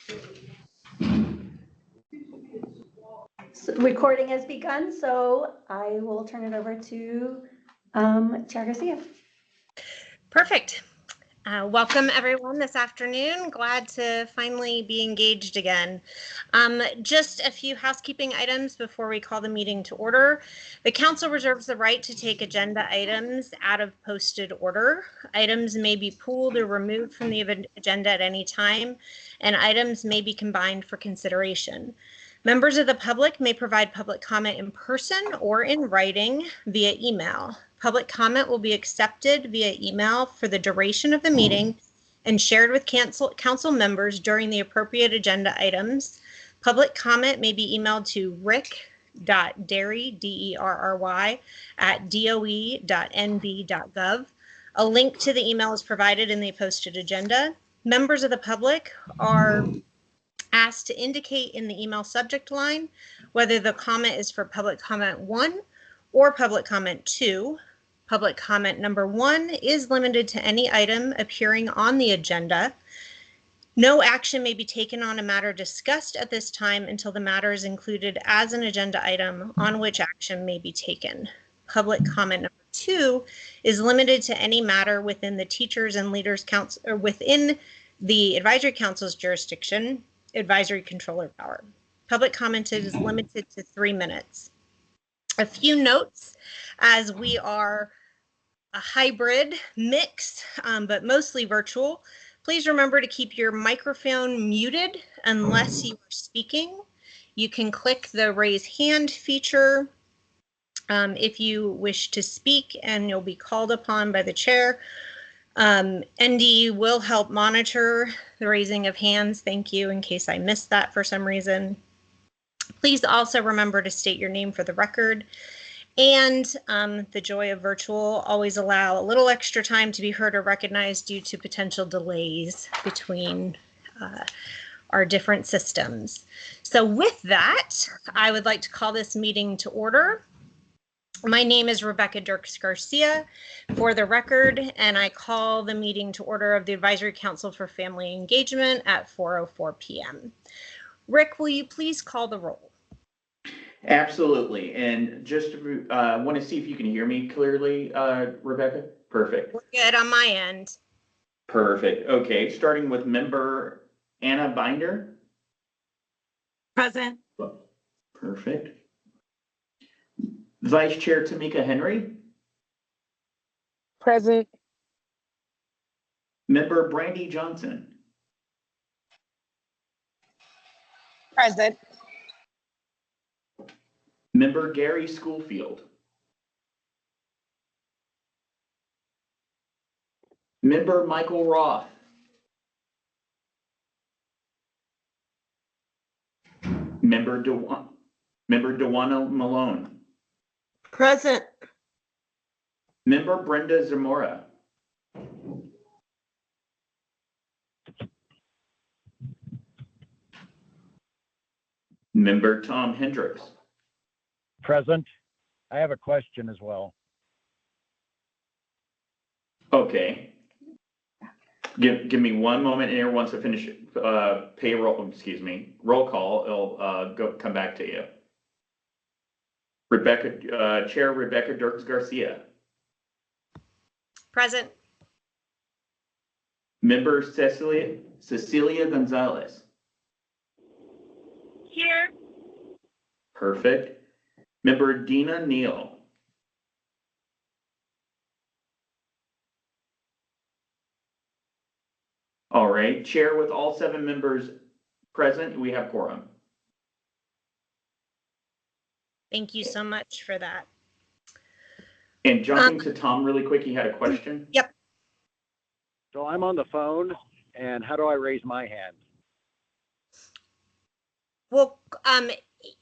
So recording has begun, so I will turn it over to Chair Garcia. Perfect. Welcome everyone this afternoon. Glad to finally be engaged again. Just a few housekeeping items before we call the meeting to order. The council reserves the right to take agenda items out of posted order. Items may be pulled or removed from the agenda at any time, and items may be combined for consideration. Members of the public may provide public comment in person or in writing via email. Public comment will be accepted via email for the duration of the meeting and shared with council members during the appropriate agenda items. Public comment may be emailed to rick.derry, D-E-R-R-Y, at doe.nb.gov. A link to the email is provided in the posted agenda. Members of the public are asked to indicate in the email subject line whether the comment is for public comment 1 or public comment 2. Public comment number 1 is limited to any item appearing on the agenda. No action may be taken on a matter discussed at this time until the matter is included as an agenda item on which action may be taken. Public comment number 2 is limited to any matter within the Teachers and Leaders Council or within the Advisory Council's jurisdiction, advisory controller power. Public comment is limited to 3 minutes. A few notes, as we are a hybrid mix, but mostly virtual. Please remember to keep your microphone muted unless you are speaking. You can click the raise hand feature if you wish to speak, and you'll be called upon by the chair. ND will help monitor the raising of hands. Thank you, in case I missed that for some reason. Please also remember to state your name for the record. And the joy of virtual, always allow a little extra time to be heard or recognized due to potential delays between our different systems. So with that, I would like to call this meeting to order. My name is Rebecca Dirks Garcia for the record, and I call the meeting to order of the Advisory Council for Family Engagement at 4:04 p.m. Rick, will you please call the roll? Absolutely. And just want to see if you can hear me clearly, Rebecca. Perfect. We're good on my end. Perfect. Okay, starting with member Anna Binder. Present. Perfect. Vice Chair Tamika Henry. Present. Member Brandy Johnson. Present. Member Gary Schoolfield. Member Michael Roth. Member Dewana Malone. Present. Member Brenda Zamora. Member Tom Hendricks. Present. I have a question as well. Okay. Give me one moment here. Once I finish roll call, I'll come back to you. Chair Rebecca Dirks Garcia. Present. Member Cecilia Gonzalez. Here. Perfect. Member Dina Neal. All right, Chair, with all 7 members present, we have quorum. Thank you so much for that. And jumping to Tom really quick, he had a question. Yep. So I'm on the phone, and how do I raise my hand? Well,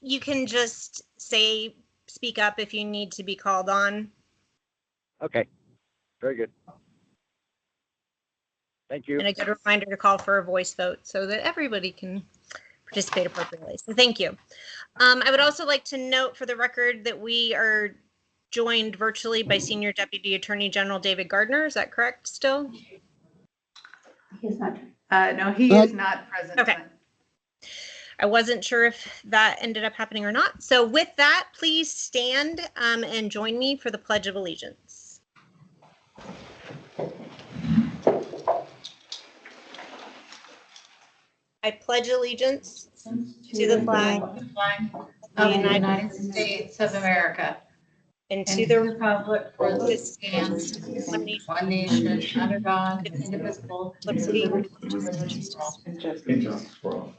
you can just speak up if you need to be called on. Okay, very good. Thank you. And a good reminder to call for a voice vote so that everybody can participate appropriately. So thank you. I would also like to note for the record that we are joined virtually by Senior Deputy Attorney General David Gardner. Is that correct still? He's not. No, he is not present. Okay. I wasn't sure if that ended up happening or not. So with that, please stand and join me for the Pledge of Allegiance. I pledge allegiance to the flag of the United States of America and and to to the the republic for which it stands, one nation, under God, indivisible, with liberty liberty and justice for all.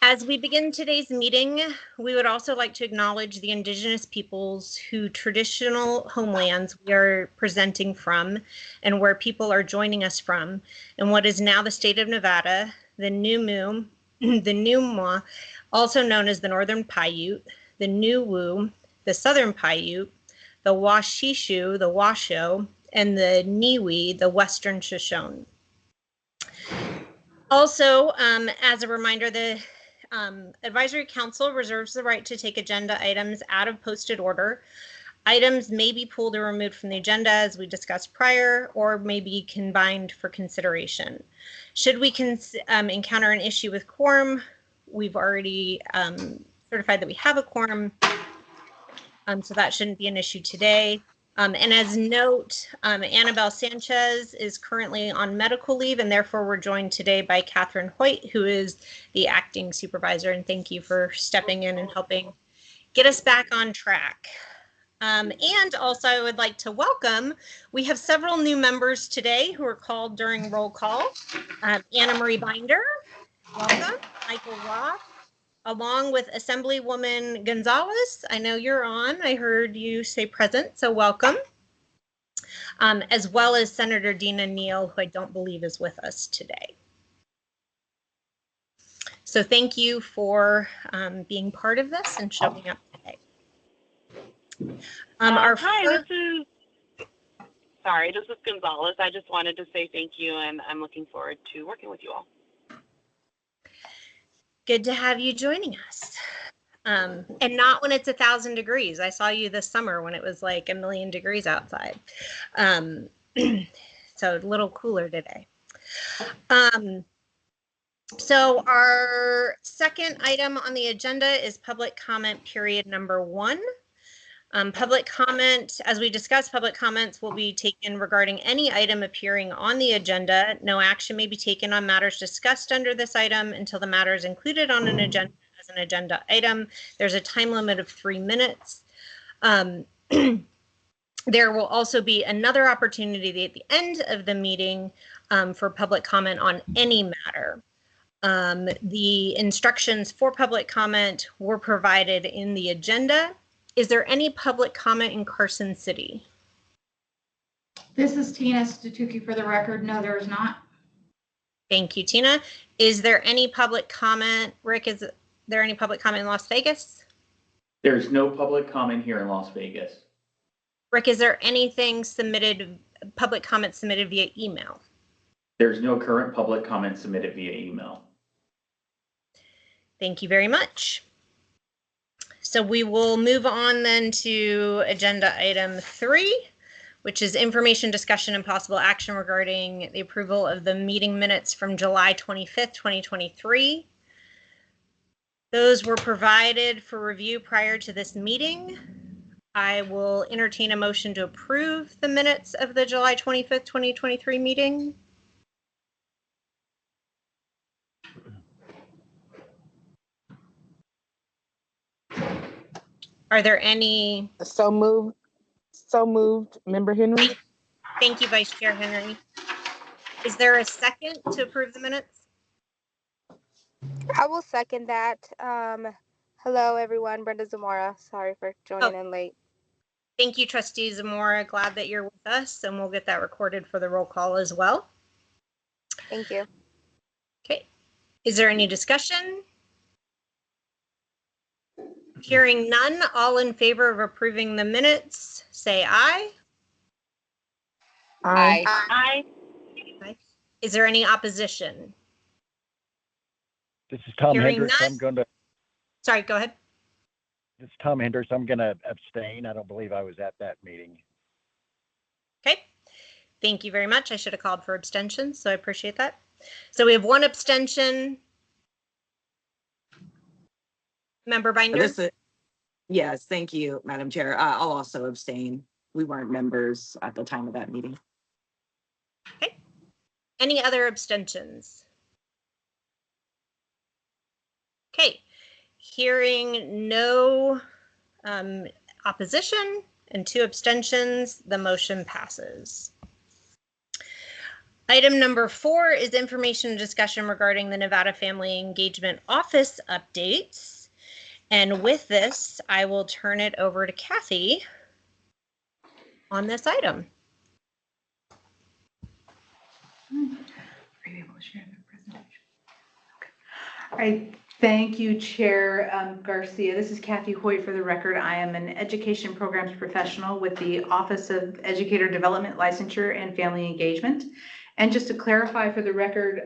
As we begin today's meeting, we would also like to acknowledge the Indigenous peoples whose traditional homelands we are presenting from and where people are joining us from in what is now the state of Nevada, the Numu, the Numa, also known as the Northern Paiute, the Nuwu, the Southern Paiute, the Washishu, the Washoe, and the Niwi, the Western Shoshone. Also, as a reminder, the Advisory Council reserves the right to take agenda items out of posted order. Items may be pulled or removed from the agenda as we discussed prior, or may be combined for consideration. Should we encounter an issue with quorum, we've already certified that we have a quorum, so that shouldn't be an issue today. And as note, Annabelle Sanchez is currently on medical leave, and therefore we're joined today by Catherine Hoyt, who is the acting supervisor. And thank you for stepping in and helping get us back on track. And also I would like to welcome, we have several new members today who are called during roll call. Anna Marie Binder, welcome. Michael Roth, along with Assemblywoman Gonzalez. I know you're on. I heard you say present, so welcome. As well as Senator Dina Neal, who I don't believe is with us today. So thank you for being part of this and showing up today. Hi, this is Gonzalez. I just wanted to say thank you, and I'm looking forward to working with you all. Good to have you joining us. And not when it's 1,000 degrees. I saw you this summer when it was like 1,000,000 degrees outside. So a little cooler today. So our second item on the agenda is public comment period number 1. Public comment, as we discussed, public comments will be taken regarding any item appearing on the agenda. No action may be taken on matters discussed under this item until the matter is included on an agenda as an agenda item. There's a time limit of 3 minutes. There will also be another opportunity at the end of the meeting for public comment on any matter. The instructions for public comment were provided in the agenda. Is there any public comment in Carson City? This is Tina Statuki for the record. No, there is not. Thank you, Tina. Is there any public comment? Rick, is there any public comment in Las Vegas? There's no public comment here in Las Vegas. Rick, is there anything submitted, public comment submitted via email? There's no current public comment submitted via email. Thank you very much. So we will move on then to agenda item 3, which is information, discussion, and possible action regarding the approval of the meeting minutes from July 25th, 2023. Those were provided for review prior to this meeting. I will entertain a motion to approve the minutes of the July 25th, 2023 meeting. Are there any? So moved, Member Henry. Thank you, Vice Chair Henry. Is there a second to approve the minutes? I will second that. Hello, everyone. Brenda Zamora. Sorry for joining in late. Thank you, Trustee Zamora. Glad that you're with us, and we'll get that recorded for the roll call as well. Thank you. Okay. Is there any discussion? Hearing none, all in favor of approving the minutes, say aye. Aye. Aye. Is there any opposition? This is Tom Hearing Hendricks. none. Sorry, go ahead. This is Tom Hendricks. I'm going to abstain. I don't believe I was at that meeting. Okay. Thank you very much. I should have called for abstentions, so I appreciate that. So we have one abstention. Member Binder? Yes, thank you, Madam Chair. I'll also abstain. We weren't members at the time of that meeting. Okay. Any other abstentions? Okay. Hearing no opposition and 2 abstentions, the motion passes. Item number 4 is information and discussion regarding the Nevada Family Engagement Office updates. And with this, I will turn it over to Kathy on this item. Are you able to share the presentation? Okay. All right. Thank you, Chair Garcia. This is Kathy Hoyt for the record. I am an education programs professional with the Office of Educator Development, Licensure, and Family Engagement. And just to clarify for the record,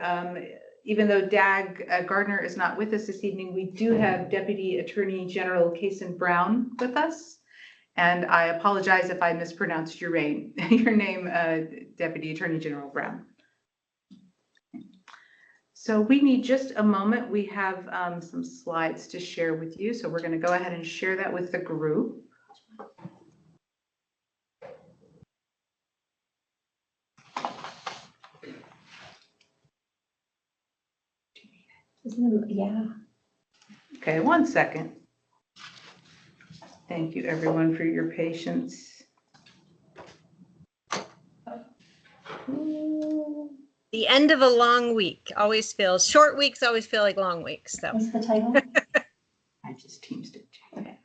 even though Dag Gardner is not with us this evening, we do have Deputy Attorney General Kason Brown with us. And I apologize if I mispronounced your name, Deputy Attorney General Brown. So we need just a moment. We have some slides to share with you. So we're going to go ahead and share that with the group. Yeah. Okay, 1 second. Thank you, everyone, for your patience. The end of a long week always feels, short weeks always feel like long weeks. So What's the title? I just teamed it. Okay.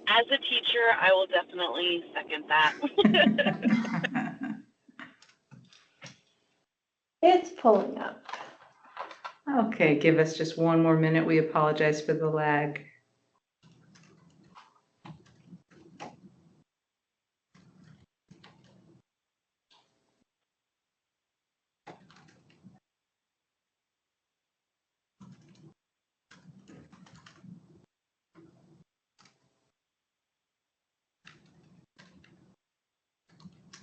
As a teacher, I will definitely second that. It's pulling up. Okay, give us just 1 more minute. We apologize for the lag.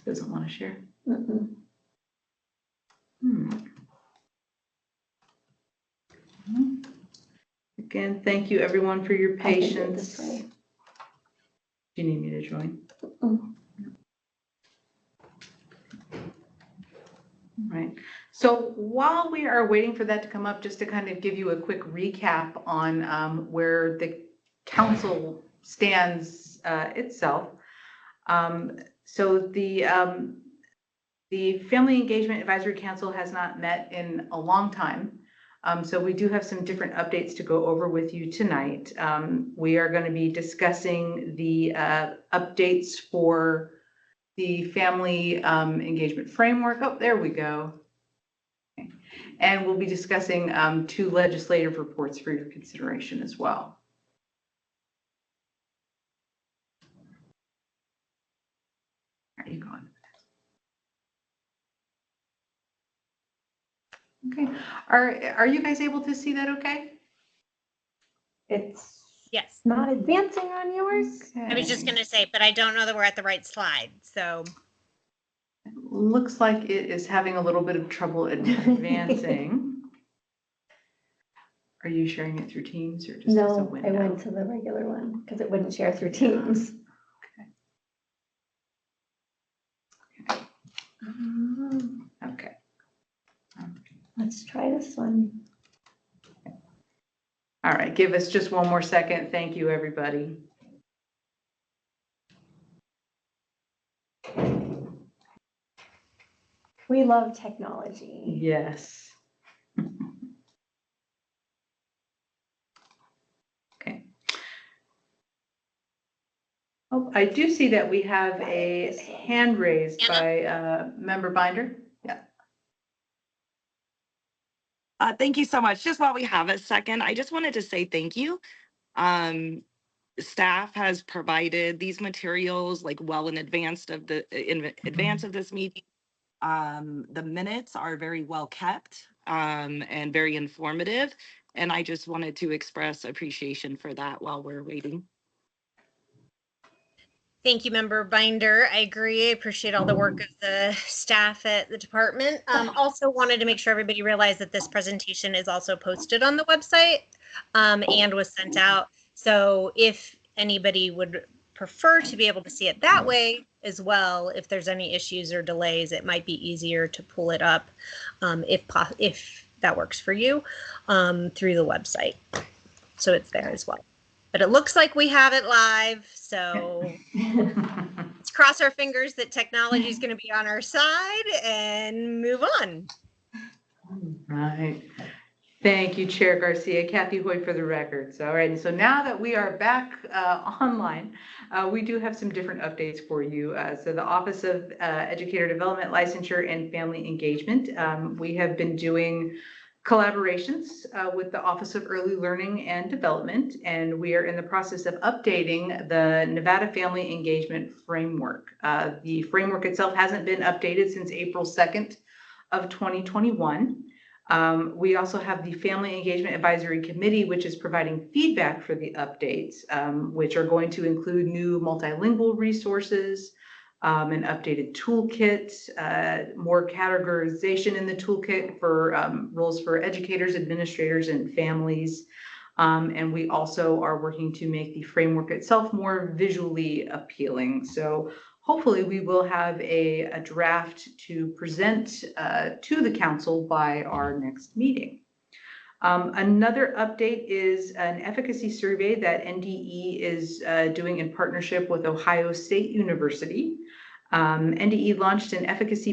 Doesn't want to share. Mm-mm. Again, thank you, everyone, for your I can do it patience. this way. Do you need me to join? Mm-mm. All right. So while we are waiting for that to come up, just to kind of give you a quick recap on where the council stands itself. So the Family Engagement Advisory Council has not met in a long time. So we do have some different updates to go over with you tonight. We are going to be discussing the updates for the Family Engagement Framework. Oh, there we go. Okay. And we'll be discussing 2 legislative reports for your consideration as well. Are you going? Okay. Are you guys able to see that okay? It's yes, not advancing on yours. I was just going to say, but I don't know that we're at the right slide. So Looks like it is having a little bit of trouble advancing. Are you sharing it through Teams or just as a No, window? I went to the regular one because it wouldn't share through Teams. Okay. Let's try this one. All right, give us just 1 more second. Thank you, everybody. We love technology. Yes. Okay. Oh, I do see that we have a hand raised by Member Binder. Yeah. Thank you so much. Just while we have a second, I just wanted to say thank you. Staff has provided these materials like well in advance of this meeting. The minutes are very well kept and very informative. And I just wanted to express appreciation for that while we're waiting. Thank you, Member Binder. I agree. I appreciate all the work of the staff at the department. Also wanted to make sure everybody realized that this presentation is also posted on the website and was sent out. So if anybody would prefer to be able to see it that way as well, if there's any issues or delays, it might be easier to pull it up if that works for you through the website. So it's there as well. But it looks like we have it live, so let's cross our fingers that technology is going to be on our side and move on. Right. Thank you, Chair Garcia. Kathy Hoyt for the records. All right, so now that we are back online, we do have some different updates for you. So the Office of Educator Development, Licensure, and Family Engagement, we have been doing collaborations with the Office of Early Learning and Development, and we are in the process of updating the Nevada Family Engagement Framework. The framework itself hasn't been updated since April 2nd of 2021. We also have the Family Engagement Advisory Committee, which is providing feedback for the updates, which are going to include new multilingual resources, an updated toolkit, more categorization in the toolkit for roles for educators, administrators, and families. And we also are working to make the framework itself more visually appealing. So hopefully we will have a draft to present to the council by our next meeting. Another update is an efficacy survey that NDE is doing in partnership with Ohio State University. NDE launched an efficacy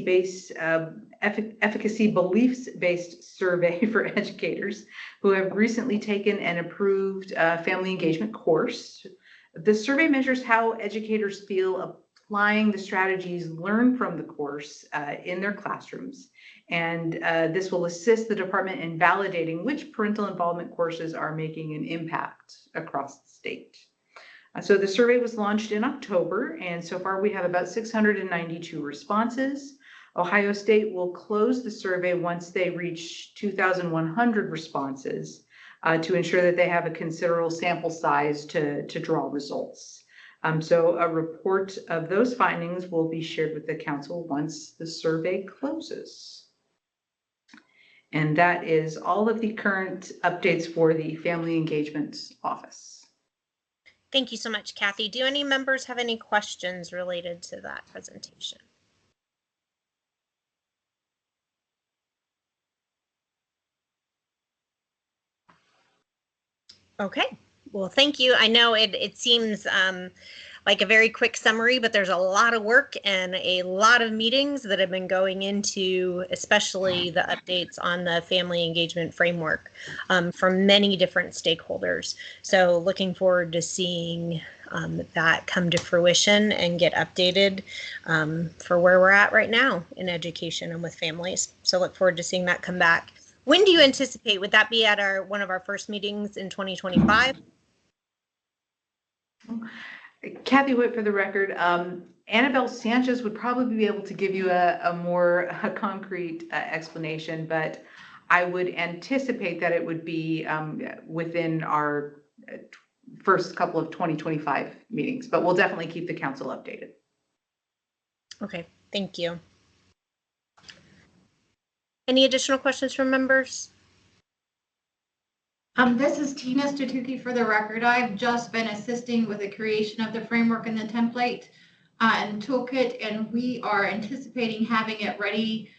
beliefs-based survey for educators who have recently taken an approved family engagement course. The survey measures how educators feel applying the strategies learned from the course in their classrooms. And this will assist the department in validating which parental involvement courses are making an impact across the state. So the survey was launched in October, and so far we have about 692 responses. Ohio State will close the survey once they reach 2,100 responses to ensure that they have a considerable sample size to draw results. So a report of those findings will be shared with the council once the survey closes. And that is all of the current updates for the Family Engagement Office. Thank you so much, Kathy. Do any members have any questions related to that presentation? Okay, well, thank you. I know it seems like a very quick summary, but there's a lot of work and a lot of meetings that have been going into, especially the updates on the family engagement framework from many different stakeholders. So looking forward to seeing that come to fruition and get updated for where we're at right now in education and with families. So look forward to seeing that come back. When do you anticipate? Would that be at one of our first meetings in 2025? Kathy Witt for the record. Annabelle Sanchez would probably be able to give you a more concrete explanation, but I would anticipate that it would be within our first couple of 2025 meetings, but we'll definitely keep the council updated. Okay, thank you. Any additional questions from members? This is Tina Statuki for the record. I've just been assisting with the creation of the framework and the template and toolkit, and we are anticipating having it ready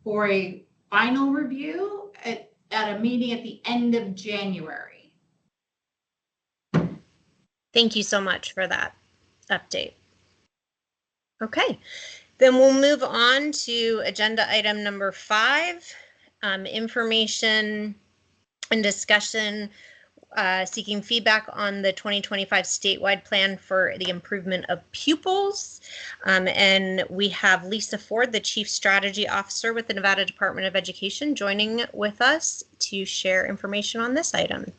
for a final review at a meeting at the end of January. Thank you so much for that update. Okay, then we'll move on to agenda item number 5, information and discussion seeking feedback on the 2025 statewide plan for the improvement of pupils. And we have Lisa Ford, the Chief Strategy Officer with the Nevada Department of Education, joining with us to share information on this item.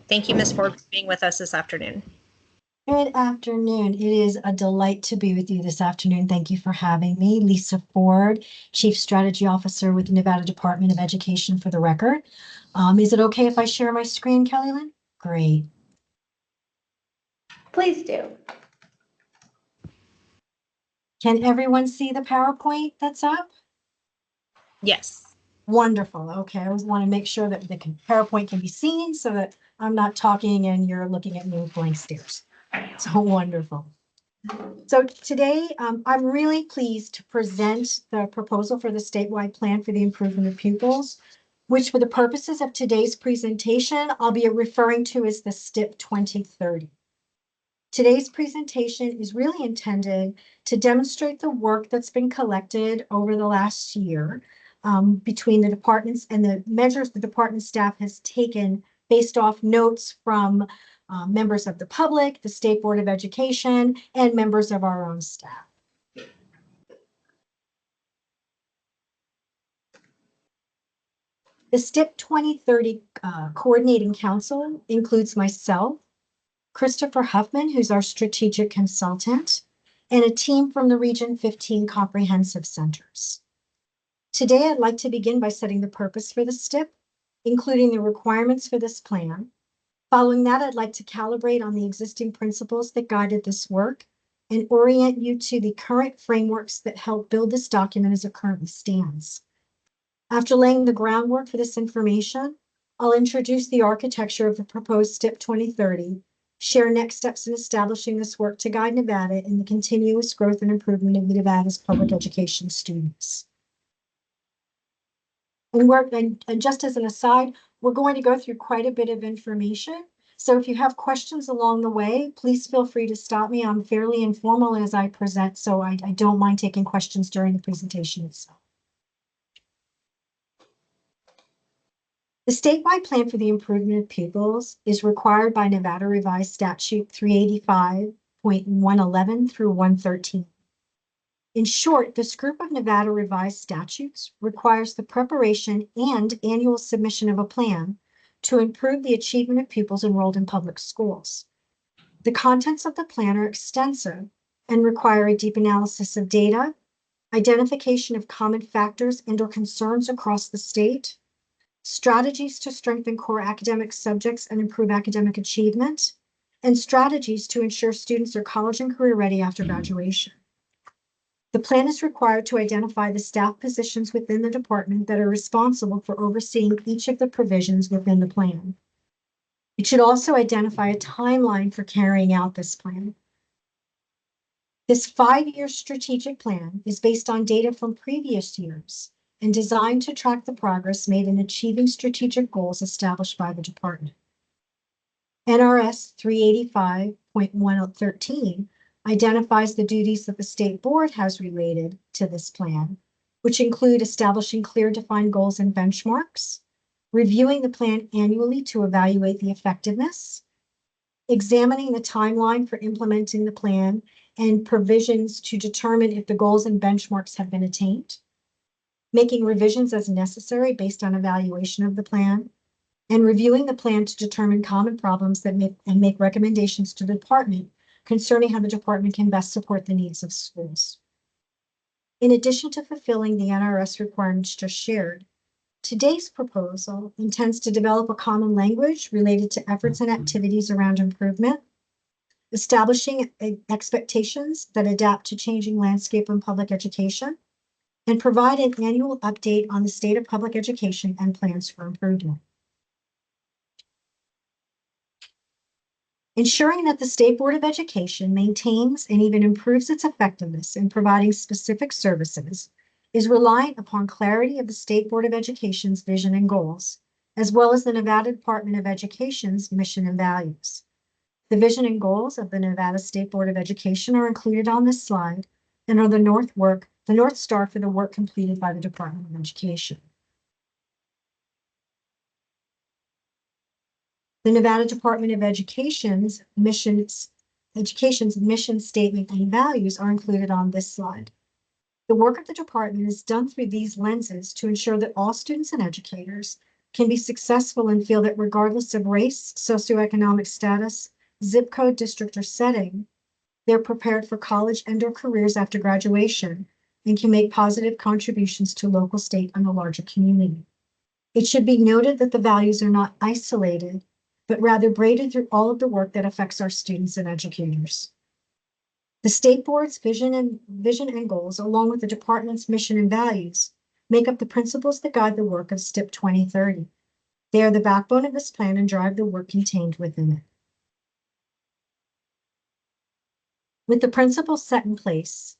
Thank you, Ms. Ford, for being with us this afternoon. Good afternoon. It is a delight to be with you this afternoon. Thank you for having me. Lisa Ford, Chief Strategy Officer with the Nevada Department of Education for the record. Is it okay if I share my screen, Kelly Lynn? Great. Please do. Can everyone see the PowerPoint that's up? Yes. Wonderful. Okay, I always want to make sure that the PowerPoint can be seen so that I'm not talking and you're looking at me with blank stares. So wonderful. So today, I'm really pleased to present the proposal for the statewide plan for the improvement of pupils, which for the purposes of today's presentation, I'll be referring to as the STIP 2030. Today's presentation is really intended to demonstrate the work that's been collected over the last year between the departments and the measures the department staff has taken based off notes from members of the public, the State Board of Education, and members of our own staff. The STIP 2030 Coordinating Council includes myself, Christopher Huffman, who's our strategic consultant, and a team from the Region 15 Comprehensive Centers. Today, I'd like to begin by setting the purpose for the STIP, including the requirements for this plan. Following that, I'd like to calibrate on the existing principles that guided this work and orient you to the current frameworks that help build this document as it currently stands. After laying the groundwork for this information, I'll introduce the architecture of the proposed STIP 2030, share next steps in establishing this work to guide Nevada in the continuous growth and improvement of Nevada's public education students. And just as an aside, we're going to go through quite a bit of information. So if you have questions along the way, please feel free to stop me. I'm fairly informal as I present, so I don't mind taking questions during the presentation itself. The statewide plan for the improvement of pupils is required by Nevada Revised Statute 385.111 through 113. In short, this group of Nevada Revised Statutes requires the preparation and annual submission of a plan to improve the achievement of pupils enrolled in public schools. The contents of the plan are extensive and require a deep analysis of data, identification of common factors and/or concerns across the state, strategies to strengthen core academic subjects and improve academic achievement, and strategies to ensure students are college and career ready after graduation. The plan is required to identify the staff positions within the department that are responsible for overseeing each of the provisions within the plan. It should also identify a timeline for carrying out this plan. This 5-year strategic plan is based on data from previous years and designed to track the progress made in achieving strategic goals established by the department. NRS 385.113 identifies the duties that the state board has related to this plan, which include establishing clear defined goals and benchmarks, reviewing the plan annually to evaluate the effectiveness, examining the timeline for implementing the plan and provisions to determine if the goals and benchmarks have been attained, making revisions as necessary based on evaluation of the plan, and reviewing the plan to determine common problems that make recommendations to the department concerning how the department can best support the needs of schools. In addition to fulfilling the NRS requirements just shared, today's proposal intends to develop a common language related to efforts and activities around improvement, establishing expectations that adapt to changing landscape in public education, and provide an annual update on the state of public education and plans for improvement. Ensuring that the State Board of Education maintains and even improves its effectiveness in providing specific services is reliant upon clarity of the State Board of Education's vision and goals, as well as the Nevada Department of Education's mission and values. The vision and goals of the Nevada State Board of Education are included on this slide and are the North Star for the work completed by the Department of Education. The Nevada Department of Education's mission statement and values are included on this slide. The work of the department is done through these lenses to ensure that all students and educators can be successful and feel that regardless of race, socioeconomic status, zip code, district, or setting, they're prepared for college and/or careers after graduation and can make positive contributions to local, state, and the larger community. It should be noted that the values are not isolated, but rather braided through all of the work that affects our students and educators. The state board's vision and goals, along with the department's mission and values, make up the principles that guide the work of STIP 2030. They are the backbone of this plan and drive the work contained within it. With the principles set in place,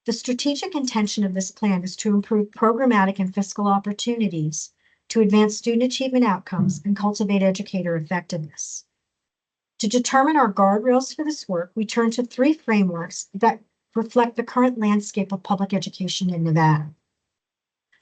the strategic intention of this plan is to improve programmatic and fiscal opportunities to advance student achievement outcomes and cultivate educator effectiveness. To determine our guardrails for this work, we turn to 3 frameworks that reflect the current landscape of public education in Nevada.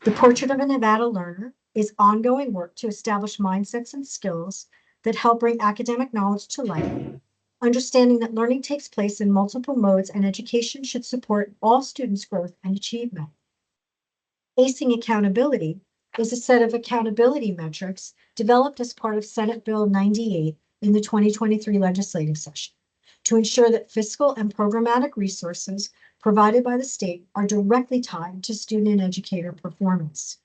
The Portrait of a Nevada Learner is ongoing work to establish mindsets and skills that help bring academic knowledge to life, understanding that learning takes place in multiple modes and education should support all students' growth and achievement. ACing Accountability is a set of accountability metrics developed as part of Senate Bill 98 in the 2023 legislative session to ensure that fiscal and programmatic resources provided by the state are directly tied to student and educator performance.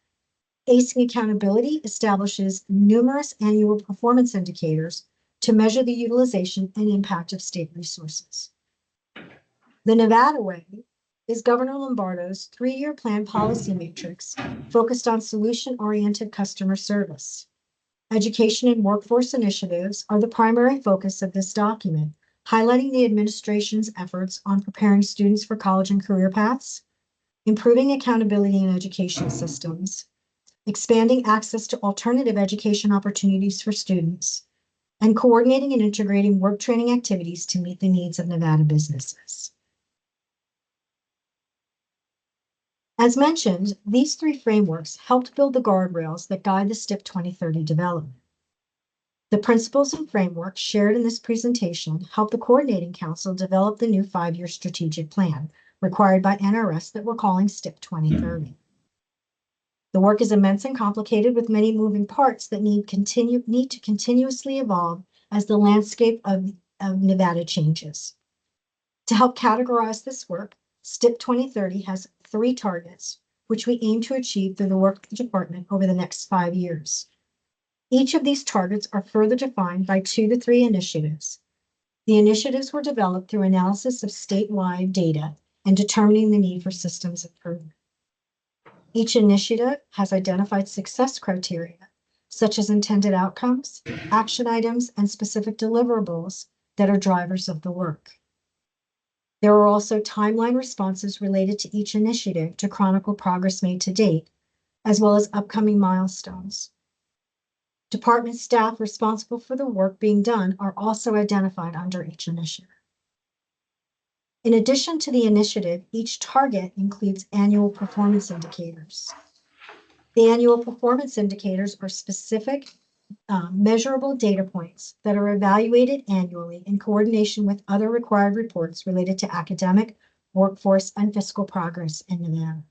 ACing Accountability establishes numerous annual performance indicators to measure the utilization and impact of state resources. The Nevada Way is Governor Lombardo's 3-year plan policy matrix focused on solution-oriented customer service. Education and workforce initiatives are the primary focus of this document, highlighting the administration's efforts on preparing students for college and career paths, improving accountability in education systems, expanding access to alternative education opportunities for students, and coordinating and integrating work training activities to meet the needs of Nevada businesses. As mentioned, these 3 frameworks helped build the guardrails that guide the STIP 2030 development. The principles and frameworks shared in this presentation help the Coordinating Council develop the new 5-year strategic plan required by NRS that we're calling STIP 2030. The work is immense and complicated with many moving parts that need to continuously evolve as the landscape of Nevada changes. To help categorize this work, STIP 2030 has 3 targets, which we aim to achieve through the work of the department over the next 5 years. Each of these targets are further defined by 2 to 3 initiatives. The initiatives were developed through analysis of statewide data and determining the need for systems improvement. Each initiative has identified success criteria, such as intended outcomes, action items, and specific deliverables that are drivers of the work. There are also timeline responses related to each initiative to chronicle progress made to date, as well as upcoming milestones. Department staff responsible for the work being done are also identified under each initiative. In addition to the initiative, each target includes annual performance indicators. The annual performance indicators are specific, measurable data points that are evaluated annually in coordination with other required reports related to academic, workforce, and fiscal progress in Nevada.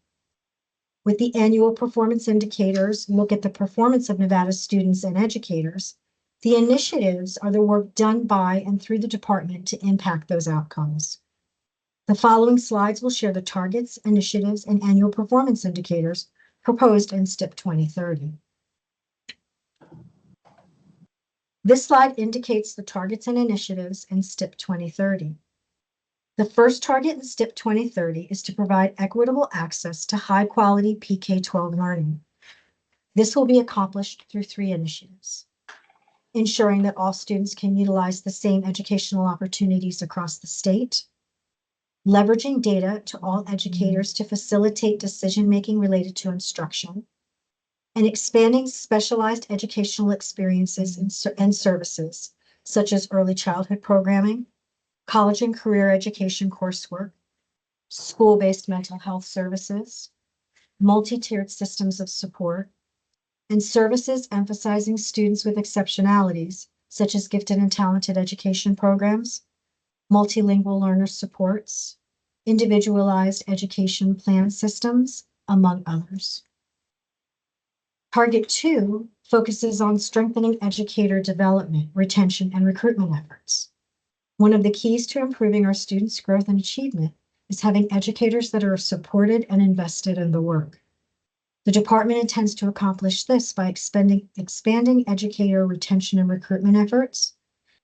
With the annual performance indicators, look at the performance of Nevada's students and educators. The initiatives are the work done by and through the department to impact those outcomes. The following slides will share the targets, initiatives, and annual performance indicators proposed in STIP 2030. This slide indicates the targets and initiatives in STIP 2030. The first target in STIP 2030 is to provide equitable access to high-quality PK-12 learning. This will be accomplished through 3 initiatives: ensuring that all students can utilize the same educational opportunities across the state, leveraging data to all educators to facilitate decision-making related to instruction, and expanding specialized educational experiences and services, such as early childhood programming, college and career education coursework, school-based mental health services, multi-tiered systems of support, and services emphasizing students with exceptionalities, such as gifted and talented education programs, multilingual learner supports, individualized education plan systems, among others. Target 2 focuses on strengthening educator development, retention, and recruitment efforts. One of the keys to improving our students' growth and achievement is having educators that are supported and invested in the work. The department intends to accomplish this by expanding educator retention and recruitment efforts,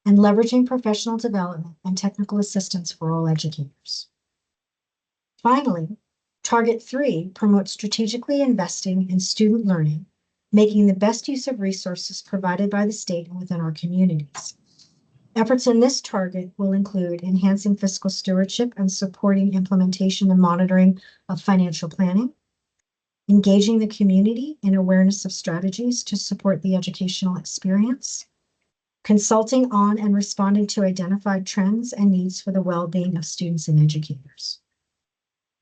and leveraging professional development and technical assistance for all educators. Finally, Target 3 promotes strategically investing in student learning, making the best use of resources provided by the state and within our communities. Efforts in this target will include enhancing fiscal stewardship and supporting implementation and monitoring of financial planning, engaging the community in awareness of strategies to support the educational experience, consulting on and responding to identified trends and needs for the well-being of students and educators.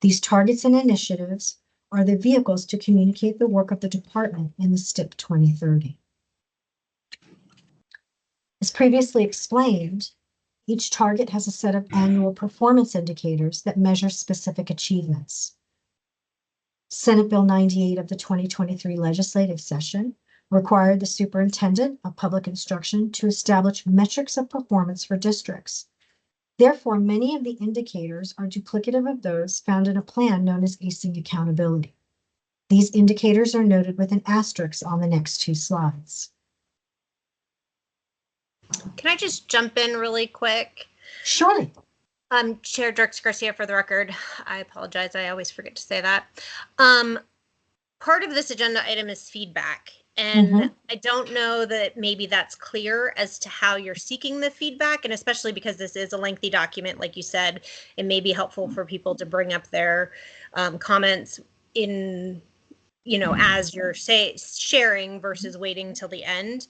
These targets and initiatives are the vehicles to communicate the work of the department in the STIP 2030. As previously explained, each target has a set of annual performance indicators that measure specific achievements. Senate Bill 98 of the 2023 legislative session required the superintendent of public instruction to establish metrics of performance for districts. Therefore, many of the indicators are duplicative of those found in a plan known as ACING accountability. These indicators are noted with an asterisk on the next two slides. Can I just jump in really quick? Surely. Chair Dirks Garcia, for the record, I apologize. I always forget to say that. Part of this agenda item is feedback. And I don't know that maybe that's clear as to how you're seeking the feedback. And especially because this is a lengthy document, like you said, it may be helpful for people to bring up their comments in, as you're sharing versus waiting till the end.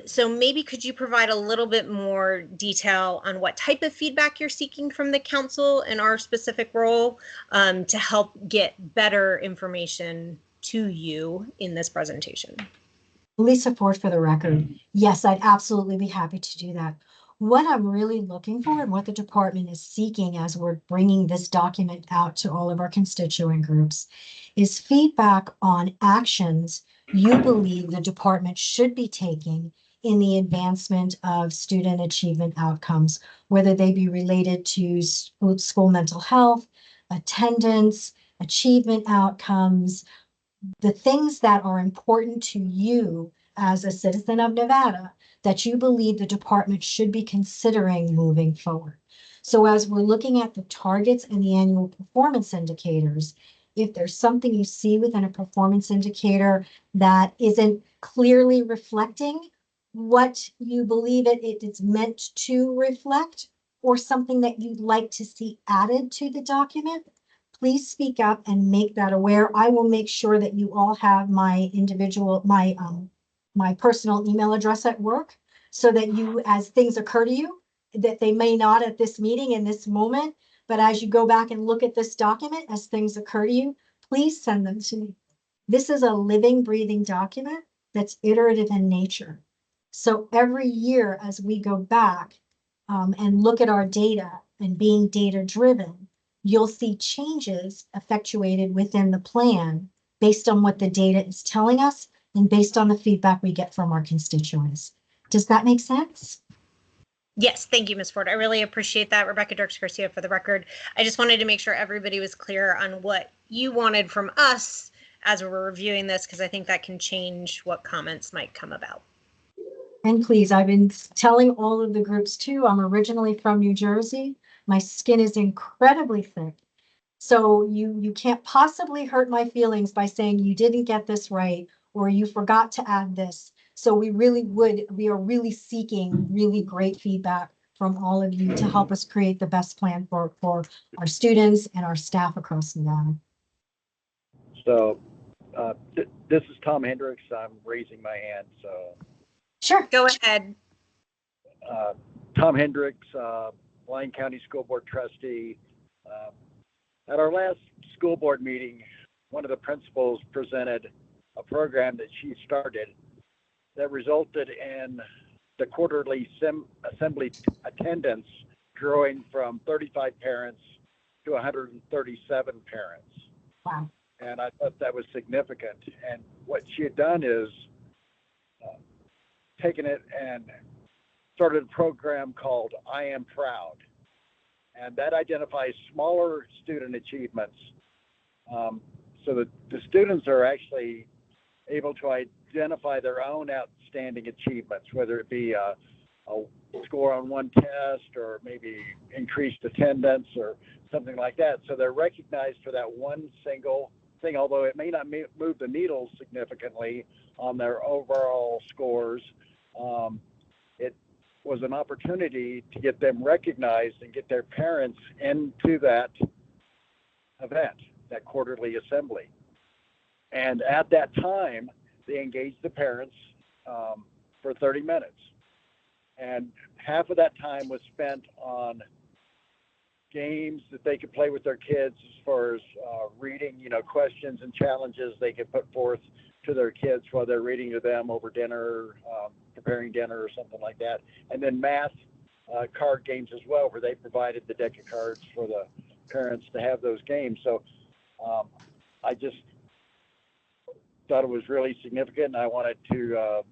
So maybe could you provide a little bit more detail on what type of feedback you're seeking from the council and our specific role to help get better information to you in this presentation? Lisa Ford, for the record. Yes, I'd absolutely be happy to do that. What I'm really looking for and what the department is seeking as we're bringing this document out to all of our constituent groups is feedback on actions you believe the department should be taking in the advancement of student achievement outcomes, whether they be related to school mental health, attendance, achievement outcomes, the things that are important to you as a citizen of Nevada that you believe the department should be considering moving forward. So as we're looking at the targets and the annual performance indicators, if there's something you see within a performance indicator that isn't clearly reflecting what you believe it's meant to reflect, or something that you'd like to see added to the document, please speak up and make that aware. I will make sure that you all have my my personal email address at work, so that you, as things occur to you, that they may not at this meeting in this moment, but as you go back and look at this document, as things occur to you, please send them to me. This is a living, breathing document that's iterative in nature. So every year as we go back and look at our data and being data driven, you'll see changes effectuated within the plan based on what the data is telling us and based on the feedback we get from our constituents. Does that make sense? Yes, thank you, Ms. Ford. I really appreciate that. Rebecca Dirks Garcia, for the record. I just wanted to make sure everybody was clear on what you wanted from us as we're reviewing this, because I think that can change what comments might come about. And please, I've been telling all of the groups too, I'm originally from New Jersey. My skin is incredibly thick. So you can't possibly hurt my feelings by saying you didn't get this right or you forgot to add this. So we are really seeking really great feedback from all of you to help us create the best plan for our students and our staff across Nevada. So this is Tom Hendricks. I'm raising my hand. So sure, go ahead. Tom Hendricks, Lyon County School Board Trustee. At our last school board meeting, one of the principals presented a program that she started that resulted in the quarterly assembly attendance growing from 35 parents to 137 parents. Wow. And I thought that was significant. And what she had done is taken it and started a program called I Am Proud. And that identifies smaller student achievements. So that the students are actually able to identify their own outstanding achievements, whether it be score on one test or maybe increased attendance or something like that. So they're recognized for that one single thing, although it may not move the needle significantly on their overall scores. It was an opportunity to get them recognized and get their parents into that event, that quarterly assembly. And at that time, they engaged the parents for 30 minutes. And half of that time was spent on games that they could play with their kids as far as reading, questions and challenges they could put forth to their kids while they're reading to them over dinner, preparing dinner or something like that. And then math card games as well, where they provided the deck of cards for the parents to have those games. So I just thought it was really significant, and I wanted to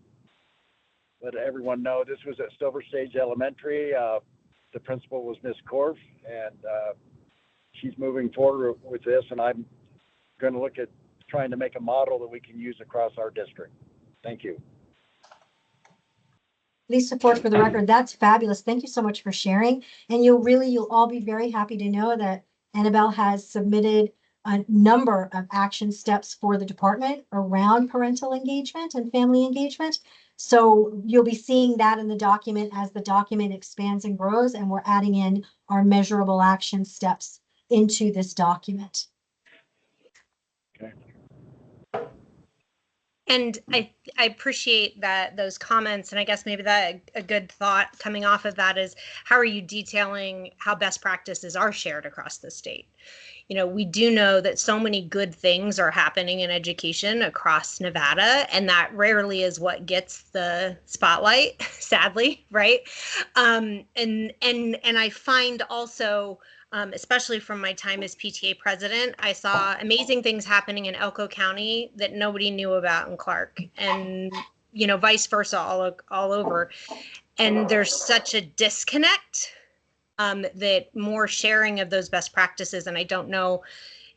let everyone know this was at Silver Stage Elementary. The principal was Miss Korf, and she's moving forward with this, and I'm going to look at trying to make a model that we can use across our district. Thank you. Lisa Ford, for the record, that's fabulous. Thank you so much for sharing. And you'll all be very happy to know that Annabelle has submitted a number of action steps for the department around parental engagement and family engagement. So you'll be seeing that in the document as the document expands and grows, and we're adding in our measurable action steps into this document. Okay. And I appreciate those comments, and I guess maybe that a good thought coming off of that is, how are you detailing how best practices are shared across the state? We do know that so many good things are happening in education across Nevada, and that rarely is what gets the spotlight, sadly, right? And I find also, especially from my time as PTA president, I saw amazing things happening in Elko County that nobody knew about in Clark, and vice versa all over. And there's such a disconnect that more sharing of those best practices, and I don't know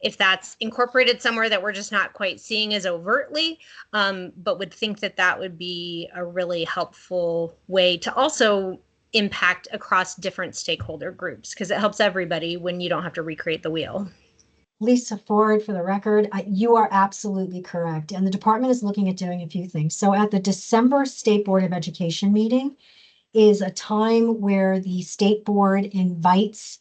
if that's incorporated somewhere that we're just not quite seeing as overtly, but would think that would be a really helpful way to also impact across different stakeholder groups, because it helps everybody when you don't have to recreate the wheel. Lisa Ford, for the record, you are absolutely correct. And the department is looking at doing a few things. So at the December State Board of Education meeting is a time where the state board invites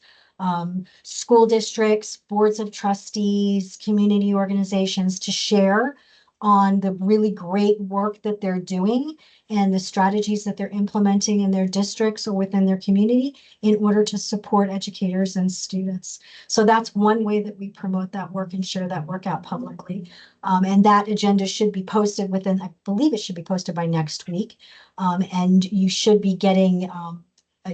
school districts, boards of trustees, community organizations to share on the really great work that they're doing and the strategies that they're implementing in their districts or within their community in order to support educators and students. So that's one way that we promote that work and share that work out publicly. And that agenda should be posted within, I believe it should be posted by next week. And you should be getting,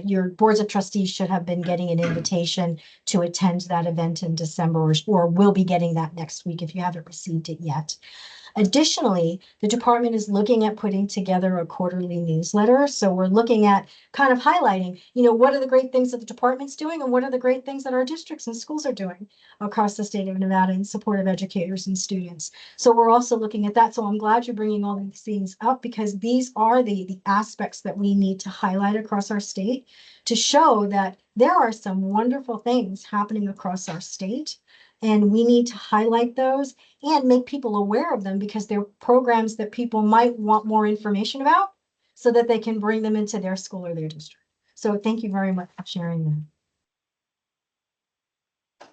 your boards of trustees should have been getting an invitation to attend that event in December, or will be getting that next week if you haven't received it yet. Additionally, the department is looking at putting together a quarterly newsletter. So we're looking at kind of highlighting, what are the great things that the department's doing and what are the great things that our districts and schools are doing across the state of Nevada in support of educators and students. So we're also looking at that. So I'm glad you're bringing all these things up, because these are the aspects that we need to highlight across our state to show that there are some wonderful things happening across our state. And we need to highlight those and make people aware of them, because they're programs that people might want more information about so that they can bring them into their school or their district. So thank you very much for sharing that.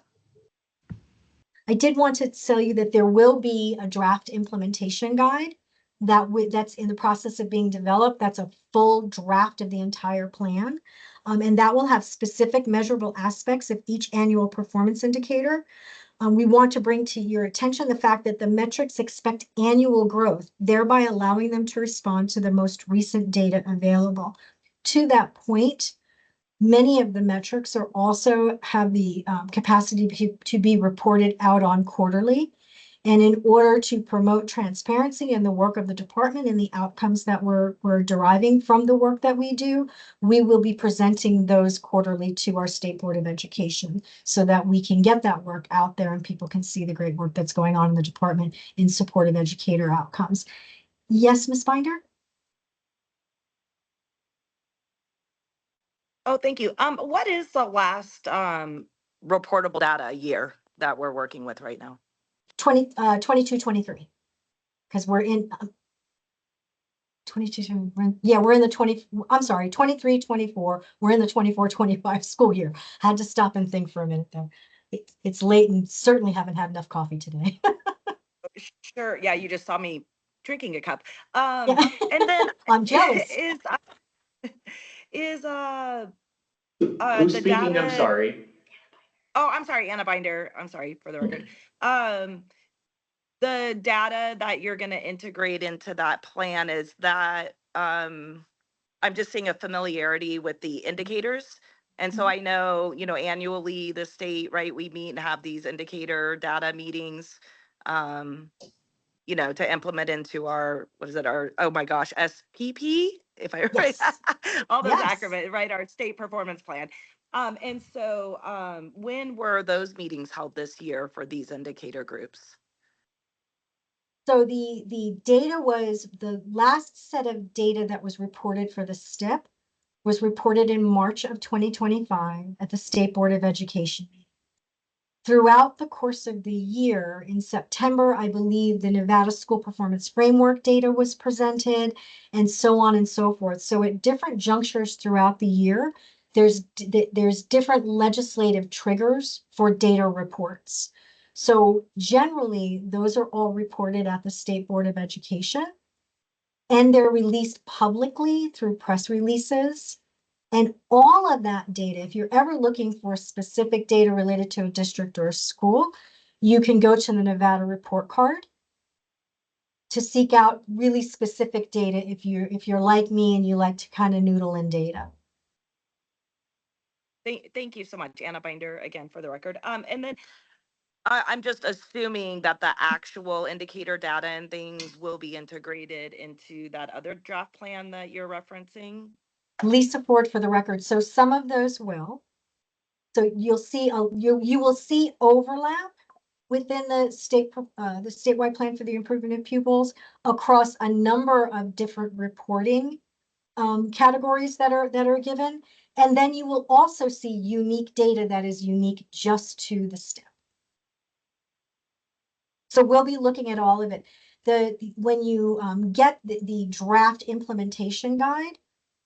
I did want to tell you that there will be a draft implementation guide that's in the process of being developed. That's a full draft of the entire plan. And that will have specific measurable aspects of each annual performance indicator. We want to bring to your attention the fact that the metrics expect annual growth, thereby allowing them to respond to the most recent data available. To that point, many of the metrics are also have the capacity to be reported out on quarterly. And in order to promote transparency in the work of the department and the outcomes that we're deriving from the work that we do, we will be presenting those quarterly to our State Board of Education so that we can get that work out there and people can see the great work that's going on in the department in support of educator outcomes. Yes, Ms. Binder? Oh, thank you. What is the last reportable data year that we're working with right now? 22, 23. Because we're in 22, we're in the 20, I'm sorry, 23, 24. We're in the 24, 25 school year. I had to stop and think for a minute though. It's late and certainly haven't had enough coffee today. Sure. Yeah, you just saw me drinking a cup. Yeah. And then I'm jealous. Is Who's the speaking? I'm data? sorry. Oh, I'm sorry, Anna Binder. I'm sorry for the record. The data that you're going to integrate into that plan, is that I'm just seeing a familiarity with the indicators. And so I know, annually the state, right, we meet and have these indicator data meetings, to implement into our, oh my gosh, SPP, if I right, Yes. all those Yes. acronyms, right, our state performance plan. And so when were those meetings held this year for these indicator groups? So the data was, the last set of data that was reported for the STIP was reported in March of 2025 at the State Board of Education. Throughout the course of the year, in September, I believe the Nevada School Performance Framework data was presented, and so on and so forth. So at different junctures throughout the year, there's different legislative triggers for data reports. So generally, those are all reported at the State Board of Education, and they're released publicly through press releases. And all of that data, if you're ever looking for specific data related to a district or a school, you can go to the Nevada report card to seek out really specific data if you're like me and you like to kind of noodle in data. Thank you so much, Anna Binder, again, for the record. And then I'm just assuming that the actual indicator data and things will be integrated into that other draft plan that you're referencing. Lisa Ford, for the record. So some of those will. So you'll see you will see overlap within the statewide plan for the improvement of pupils across a number of different reporting categories that are given. And then you will also see unique data that is unique just to the STIP. So we'll be looking at all of it. When you get the draft implementation guide,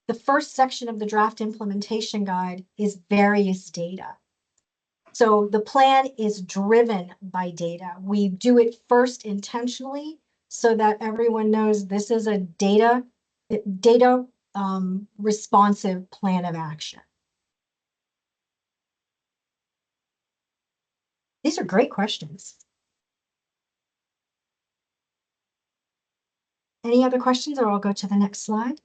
the first section of the draft implementation guide is various data. So the plan is driven by data. We do it first intentionally so that everyone knows this is a data responsive plan of action. These are great questions. Any other questions, or I'll go to the next slide.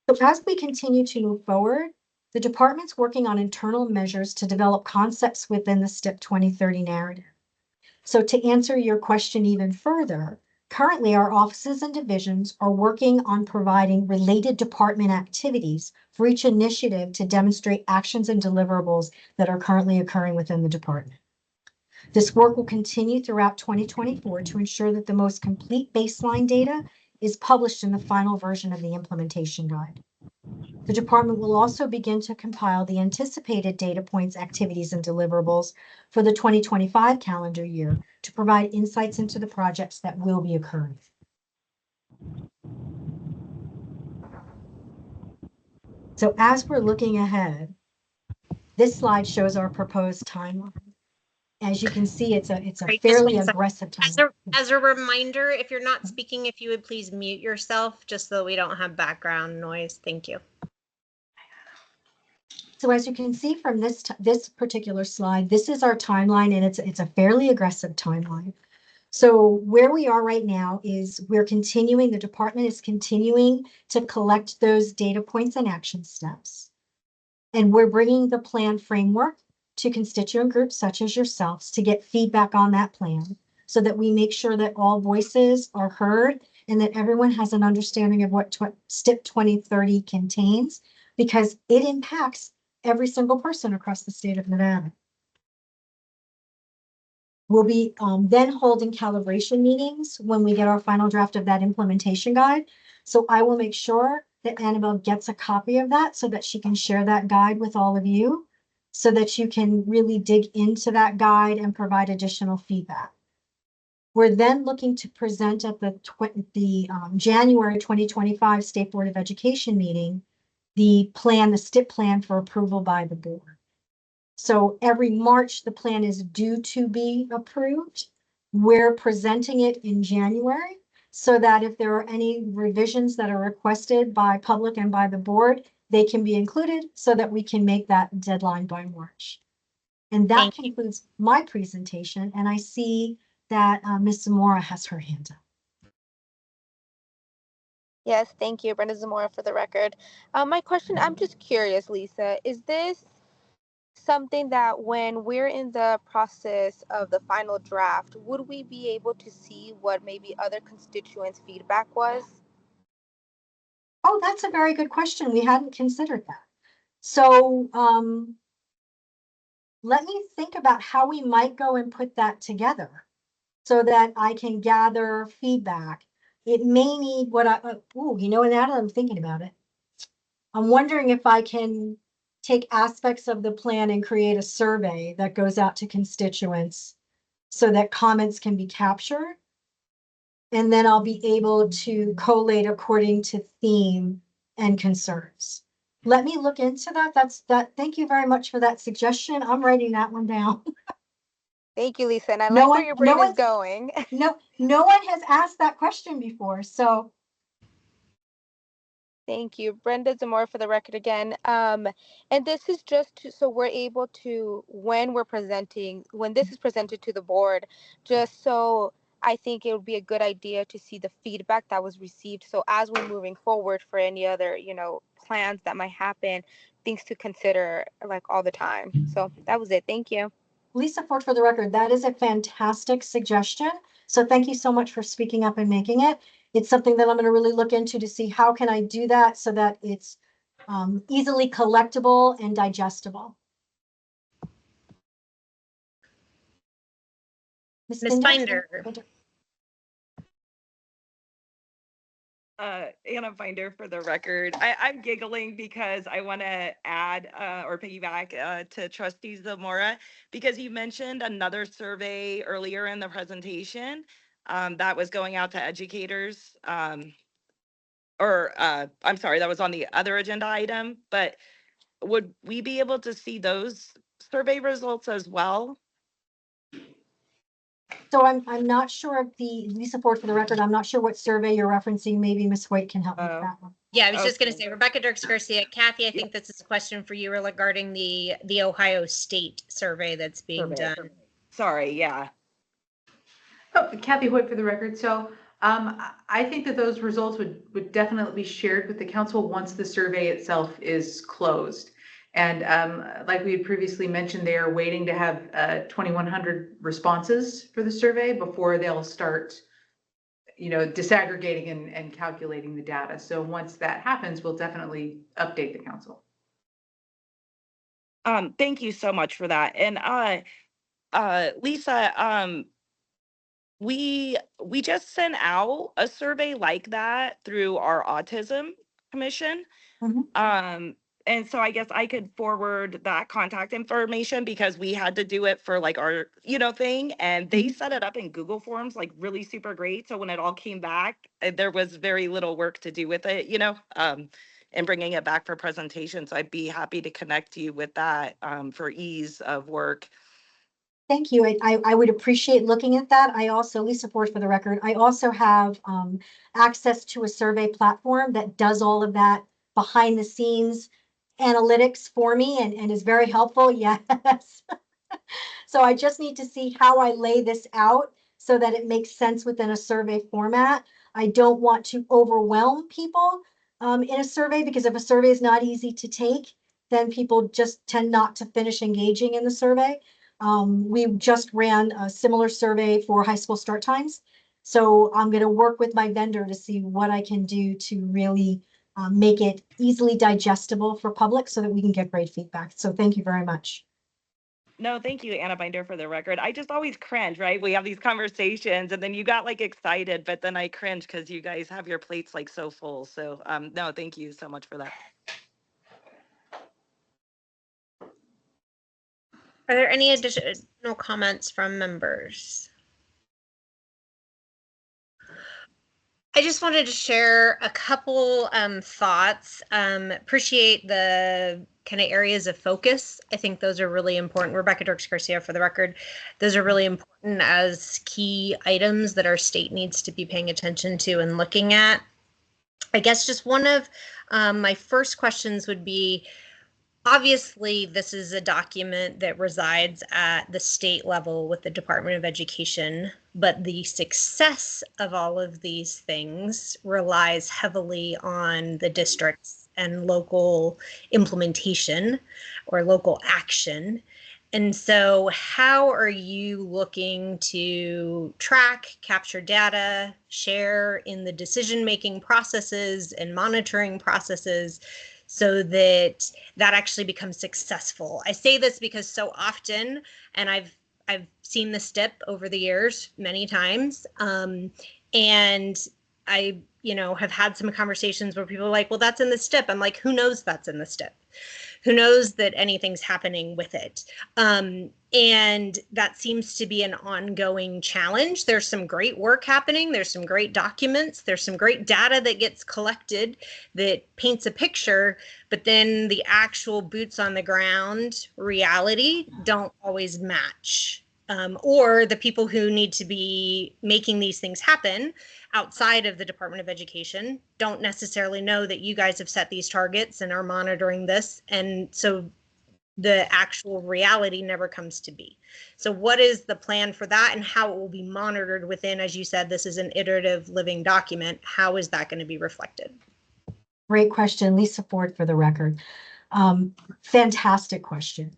So as we continue to move forward, the department's working on internal measures to develop concepts within the STIP 2030 narrative. So to answer your question even further, currently our offices and divisions are working on providing related department activities for each initiative to demonstrate actions and deliverables that are currently occurring within the department. This work will continue throughout 2024 to ensure that the most complete baseline data is published in the final version of the implementation guide. The department will also begin to compile the anticipated data points, activities, and deliverables for the 2025 calendar year to provide insights into the projects that will be occurring. So as we're looking ahead, this slide shows our proposed timeline. As you can see, it's a Great, fairly aggressive timeline. As a reminder, if you're not speaking, if you would please mute yourself, just so we don't have background noise. Thank you. So as you can see from this particular slide, this is our timeline, and it's a fairly aggressive timeline. So where we are right now is the department is continuing to collect those data points and action steps. And we're bringing the plan framework to constituent groups such as yourselves to get feedback on that plan so that we make sure that all voices are heard and that everyone has an understanding of what STIP 2030 contains, because it impacts every single person across the state of Nevada. We'll be then holding calibration meetings when we get our final draft of that implementation guide. So I will make sure that Annabelle gets a copy of that so that she can share that guide with all of you, so that you can really dig into that guide and provide additional feedback. We're then looking to present at the January 2025 State Board of Education meeting, the STIP plan for approval by the board. So every March, the plan is due to be approved. We're presenting it in January so that if there are any revisions that are requested by public and by the board, they can be included so that we can make that deadline by March. And that concludes my presentation. And I see that Ms. Zamora has her hand up. Yes, thank you, Brenda Zamora, for the record. My question, I'm just curious, Lisa, is this something that when we're in the process of the final draft, would we be able to see what maybe other constituents' feedback was? Oh, that's a very good question. We hadn't considered that. So let me think about how we might go and put that together so that I can gather feedback. It may need what now that I'm thinking about it, I'm wondering if I can take aspects of the plan and create a survey that goes out to constituents so that comments can be captured. And then I'll be able to collate according to theme and concerns. Let me look into that. Thank you very much for that suggestion. I'm writing that one down. Thank you, Lisa. And I like where your brain is going. No one has asked that question before, so. Thank you, Brenda Zamora, for the record again. And this is just so we're able to, when this is presented to the board, just so I think it would be a good idea to see the feedback that was received. So as we're moving forward for any other, plans that might happen, things to consider like all the time. So that was it. Thank you. Lisa Ford, for the record, that is a fantastic suggestion. So thank you so much for speaking up and making it. It's something that I'm going to really look into to see how can I do that so that it's easily collectible and digestible. Ms. Binder. Anna Binder, for the record. I'm giggling because I want to add or piggyback to Trustee Zamora, because you mentioned another survey earlier in the presentation that was going out to educators. I'm sorry, that was on the other agenda item, but would we be able to see those survey results as well? So I'm not sure of Lisa Ford, for the record, I'm not sure what survey you're referencing. Maybe Ms. Hoyt can help me with that one. Yeah, I was just going to say, Rebecca Dirks Garcia, Kathy, I think this is a question for you regarding the Ohio State survey that's being done. Sorry, yeah. Oh, Kathy Hoyt, for the record. So I think that those results would definitely be shared with the council once the survey itself is closed. And like we had previously mentioned, they are waiting to have 2,100 responses for the survey before they'll start, disaggregating and calculating the data. So once that happens, we'll definitely update the council. Thank you so much for that. And Lisa, we just sent out a survey like that through our autism commission. Mm-hmm. And so I guess I could forward that contact information because we had to do it for like our, thing. And they set it up in Google Forms, like really super great. So when it all came back, there was very little work to do with it, and bringing it back for presentation. So I'd be happy to connect you with that for ease of work. Thank you. I would appreciate looking at that. I also, Lisa Ford, for the record, I also have access to a survey platform that does all of that behind the scenes analytics for me and is very helpful. Yes. So I just need to see how I lay this out so that it makes sense within a survey format. I don't want to overwhelm people in a survey, because if a survey is not easy to take, then people just tend not to finish engaging in the survey. We just ran a similar survey for high school start times. So I'm going to work with my vendor to see what I can do to really make it easily digestible for public so that we can get great feedback. So thank you very much. No, thank you, Anna Binder, for the record. I just always cringe, right? We have these conversations and then you got like excited, but then I cringe because you guys have your plates like so full. So no, thank you so much for that. Are there any additional comments from members? I just wanted to share a couple thoughts. Appreciate the kind of areas of focus. I think those are really important. Rebecca Dirks Garcia, for the record, those are really important as key items that our state needs to be paying attention to and looking at. I guess just one of my first questions would be, obviously, this is a document that resides at the state level with the Department of Education, but the success of all of these things relies heavily on the districts and local implementation or local action. And so how are you looking to track, capture data, share in the decision-making processes and monitoring processes so that that actually becomes successful? I say this because so often, and I've seen this dip over the years many times, and I, have had some conversations where people are like, well, that's in the STIP. I'm like, who knows that's in the STIP? Who knows that anything's happening with it? And that seems to be an ongoing challenge. There's some great work happening. There's some great documents. There's some great data that gets collected that paints a picture, but then the actual boots on the ground reality don't always match. Or the people who need to be making these things happen outside of the Department of Education don't necessarily know that you guys have set these targets and are monitoring this. And so the actual reality never comes to be. So what is the plan for that and how it will be monitored within, as you said, this is an iterative living document. How is that going to be reflected? Great question, Lisa Ford, for the record. Fantastic question.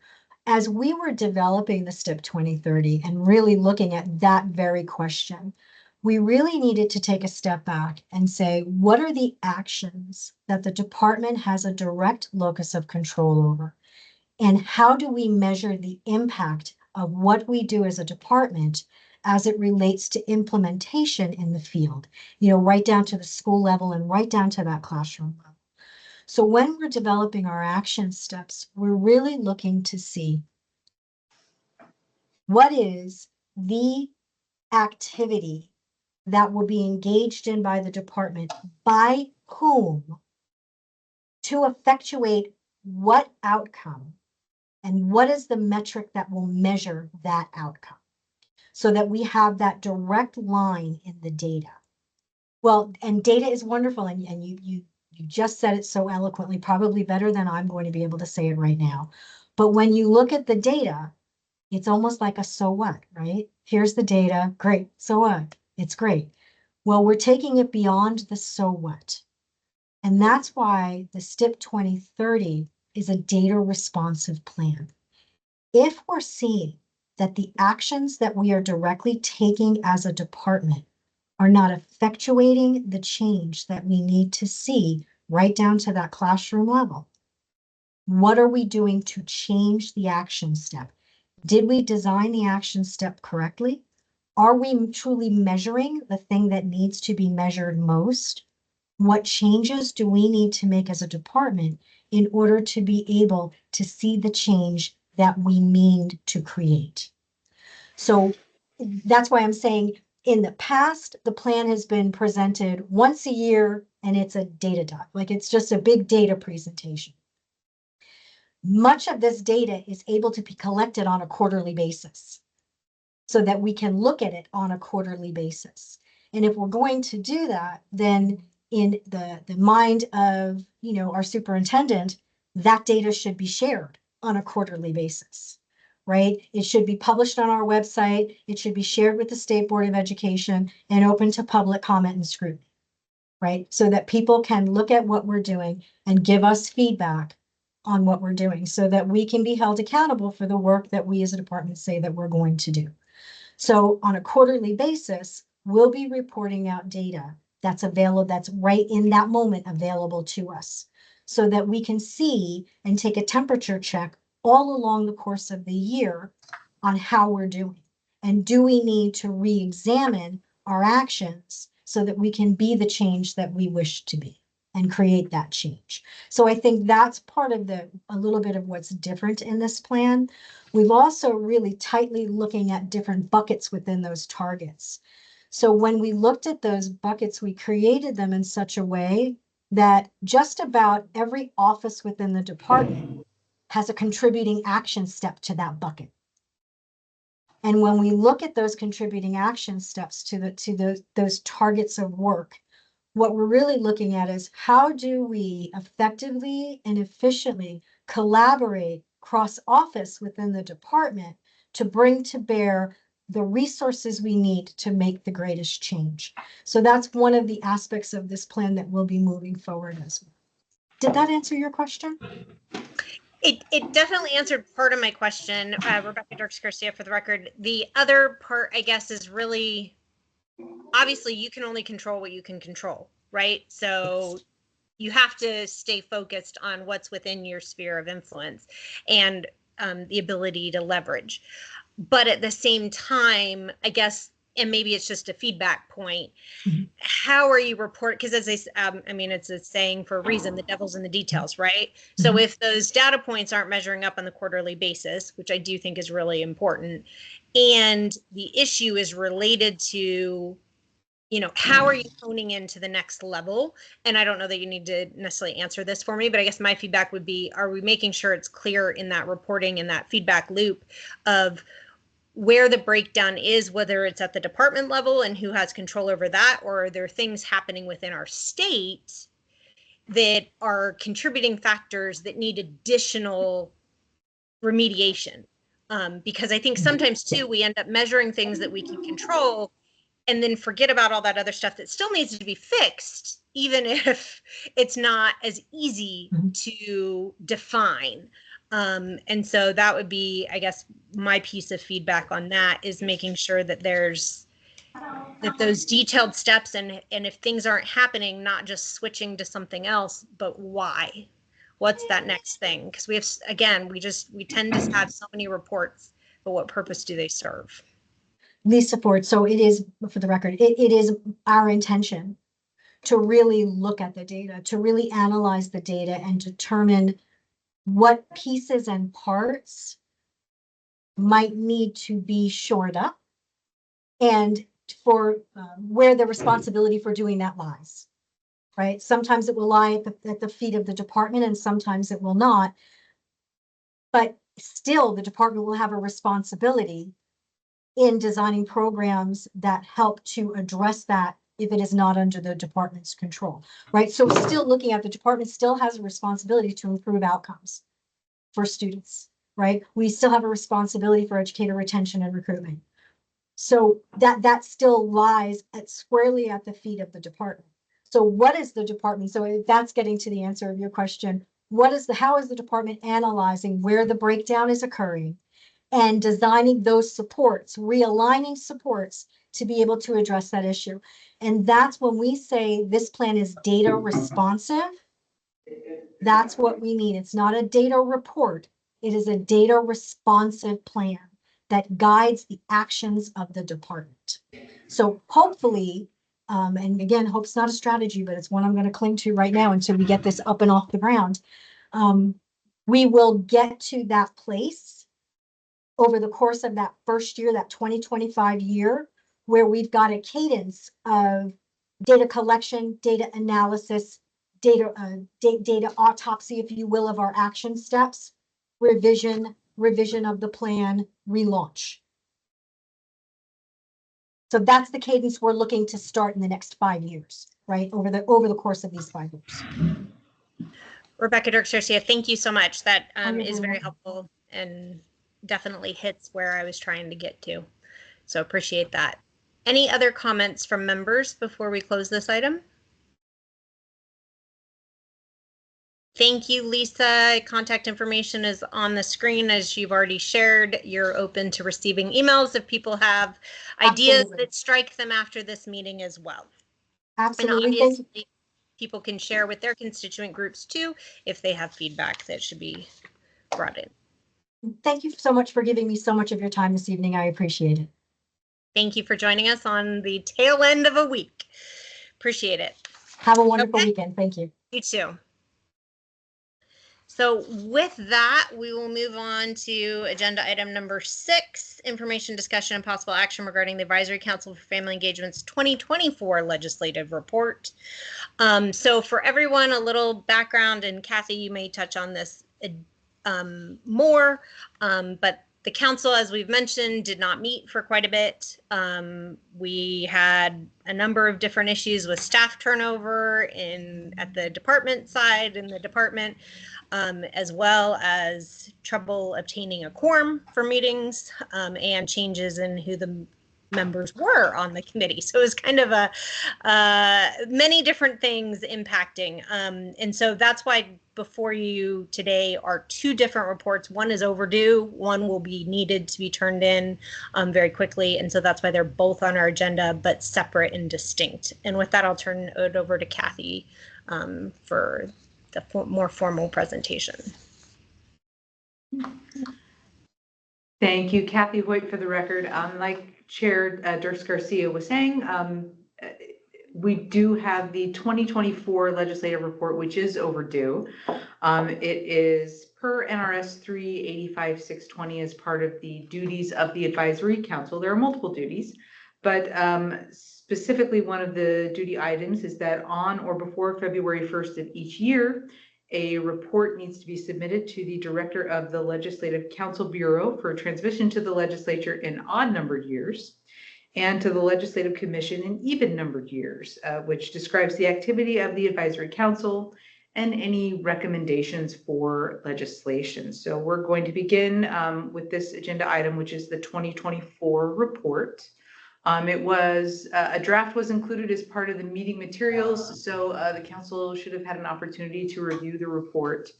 As we were developing the STIP 2030 and really looking at that very question, we really needed to take a step back and say, what are the actions that the department has a direct locus of control over? And how do we measure the impact of what we do as a department as it relates to implementation in the field, right down to the school level and right down to that classroom level. So when we're developing our action steps, we're really looking to see what is the activity that will be engaged in by the department, by whom, to effectuate what outcome, and what is the metric that will measure that outcome, so that we have that direct line in the data. Well, and data is wonderful, and you just said it so eloquently, probably better than I'm going to be able to say it right now. But when you look at the data, it's almost like a so what, right? Here's the data, great, so what? It's great. Well, we're taking it beyond the so what. And that's why the STIP 2030 is a data responsive plan. If we're seeing that the actions that we are directly taking as a department are not effectuating the change that we need to see right down to that classroom level, what are we doing to change the action step? Did we design the action step correctly? Are we truly measuring the thing that needs to be measured most? What changes do we need to make as a department in order to be able to see the change that we mean to create? So that's why I'm saying in the past, the plan has been presented once a year and it's a data doc, like it's just a big data presentation. Much of this data is able to be collected on a quarterly basis so that we can look at it on a quarterly basis. And if we're going to do that, then in the mind of, our superintendent, that data should be shared on a quarterly basis, right? It should be published on our website. It should be shared with the State Board of Education and open to public comment and scrutiny, right? So that people can look at what we're doing and give us feedback on what we're doing so that we can be held accountable for the work that we as a department say that we're going to do. So on a quarterly basis, we'll be reporting out data that's available, that's right in that moment available to us so that we can see and take a temperature check all along the course of the year on how we're doing. And do we need to re-examine our actions so that we can be the change that we wish to be and create that change? So I think that's part of a little bit of what's different in this plan. We've also really tightly looking at different buckets within those targets. So when we looked at those buckets, we created them in such a way that just about every office within the department has a contributing action step to that bucket. And when we look at those contributing action steps to those targets of work, what we're really looking at is how do we effectively and efficiently collaborate cross office within the department to bring to bear the resources we need to make the greatest change. So that's one of the aspects of this plan that we'll be moving forward as well. Did that answer your question? It definitely answered part of my question, Rebecca Dirks Garcia, for the record. The other part, I guess, is really, obviously you can only control what you can control, right? So you have to stay focused on what's within your sphere of influence and the ability to leverage. But at the same time, I guess, and maybe it's just a feedback point, how are you report? Because as I mean, it's a saying for a reason, the devil's in the details, right? So if those data points aren't measuring up on the quarterly basis, which I do think is really important, and the issue is related to, you know, how are you honing into the next level? And I don't know that you need to necessarily answer this for me, but I guess my feedback would be, are we making sure it's clear in that reporting and that feedback loop of where the breakdown is, whether it's at the department level and who has control over that, or are there things happening within our state that are contributing factors that need additional remediation? Because I think sometimes too, we end up measuring things that we can control and then forget about all that other stuff that still needs to be fixed, even if it's not as easy to define. And so that would be, I guess, my piece of feedback on that is making sure that there's those detailed steps, and if things aren't happening, not just switching to something else, but why? What's that next thing? Because we have, again, we tend to have so many reports, but what purpose do they serve? Lisa Ford, so it is, for the record, it is our intention to really look at the data, to really analyze the data and determine what pieces and parts might need to be shored up and for where the responsibility for doing that lies, right? Sometimes it will lie at the feet of the department and sometimes it will not. But still, the department will have a responsibility in designing programs that help to address that if it is not under the department's control, right? So still looking at the department still has a responsibility to improve outcomes for students, right? We still have a responsibility for educator retention and recruitment. So that still lies squarely at the feet of the department. So what is the department? So that's getting to the answer of your question. How is the department analyzing where the breakdown is occurring and designing those supports, realigning supports to be able to address that issue? And that's when we say this plan is data responsive. That's what we mean. It's not a data report. It is a data responsive plan that guides the actions of the department. So hopefully, and again, hope's not a strategy, but it's one I'm going to cling to right now until we get this up and off the ground. We will get to that place over the course of that first year, that 2025 year, where we've got a cadence of data collection, data analysis, data autopsy, if you will, of our action steps, revision of the plan, relaunch. So that's the cadence we're looking to start in the next 5 years, right? Over the course of these 5 years. Rebecca Dirks Garcia, thank you so much. That is very helpful and definitely hits where I was trying to get to. So appreciate that. Any other comments from members before we close this item? Thank you, Lisa. Contact information is on the screen as you've already shared. You're open to receiving emails if people have ideas that strike them after this meeting as well. Absolutely. And obviously, people can share with their constituent groups too if they have feedback that should be brought in. Thank you so much for giving me so much of your time this evening. I appreciate it. Thank you for joining us on the tail end of a week. Appreciate it. Have a wonderful Okay. weekend. Thank you. You too. So with that, we will move on to agenda item number 6, information, discussion, and possible action regarding the Advisory Council for Family Engagement's 2024 legislative report. So for everyone, a little background, and Kathy, you may touch on this more, but the council, as we've mentioned, did not meet for quite a bit. We had a number of different issues with staff turnover at the department side in the department, as well as trouble obtaining a quorum for meetings, and changes in who the members were on the committee. So it was kind of many different things impacting. And so that's why before you today are 2 different reports. One is overdue, one will be needed to be turned in very quickly. And so that's why they're both on our agenda, but separate and distinct. And with that, I'll turn it over to Kathy for the more formal presentation. Thank you, Kathy Hoyt for the record. Like Chair Dirks Garcia was saying, we do have the 2024 legislative report, which is overdue. It is per NRS 385-620 as part of the duties of the Advisory Council. There are multiple duties, but specifically one of the duty items is that on or before February 1st of each year, a report needs to be submitted to the Director of the Legislative Council Bureau for transmission to the legislature in odd-numbered years, and to the Legislative Commission in even-numbered years, which describes the activity of the Advisory Council and any recommendations for legislation. So we're going to begin with this agenda item, which is the 2024 report. It was a draft was included as part of the meeting materials, so the council should have had an opportunity to review the report.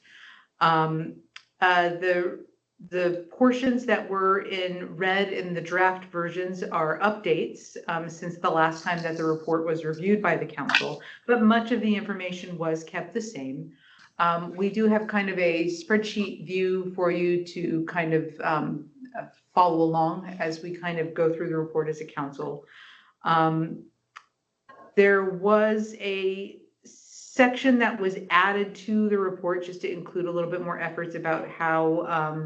The portions that were in red in the draft versions are updates since the last time that the report was reviewed by the council, but much of the information was kept the same. We do have kind of a spreadsheet view for you to kind of follow along as we kind of go through the report as a council. There was a section that was added to the report just to include a little bit more efforts about how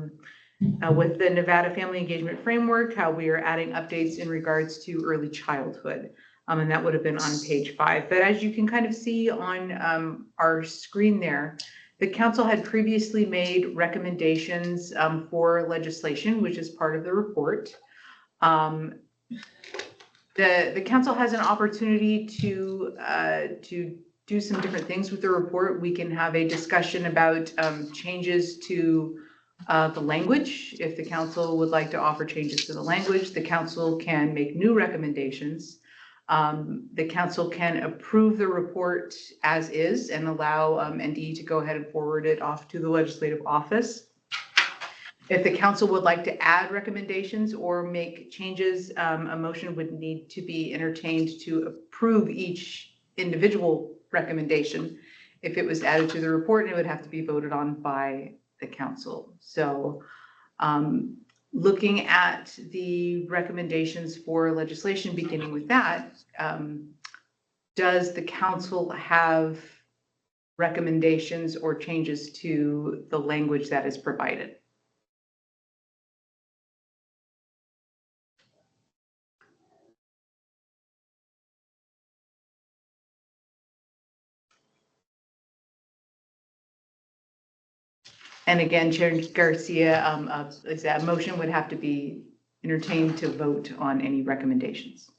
with the Nevada Family Engagement Framework, how we are adding updates in regards to early childhood. And that would have been on page 5. But as you can kind of see on our screen there, the council had previously made recommendations for legislation, which is part of the report. The council has an opportunity to do some different things with the report. We can have a discussion about changes to the language. If the council would like to offer changes to the language, the council can make new recommendations. The council can approve the report as is and allow NDE to go ahead and forward it off to the legislative office. If the council would like to add recommendations or make changes, a motion would need to be entertained to approve each individual recommendation. If it was added to the report, it would have to be voted on by the council. So looking at the recommendations for legislation, beginning with that, does the council have recommendations or changes to the language that is provided? And again, Chair Garcia, a motion would have to be entertained to vote on any recommendations.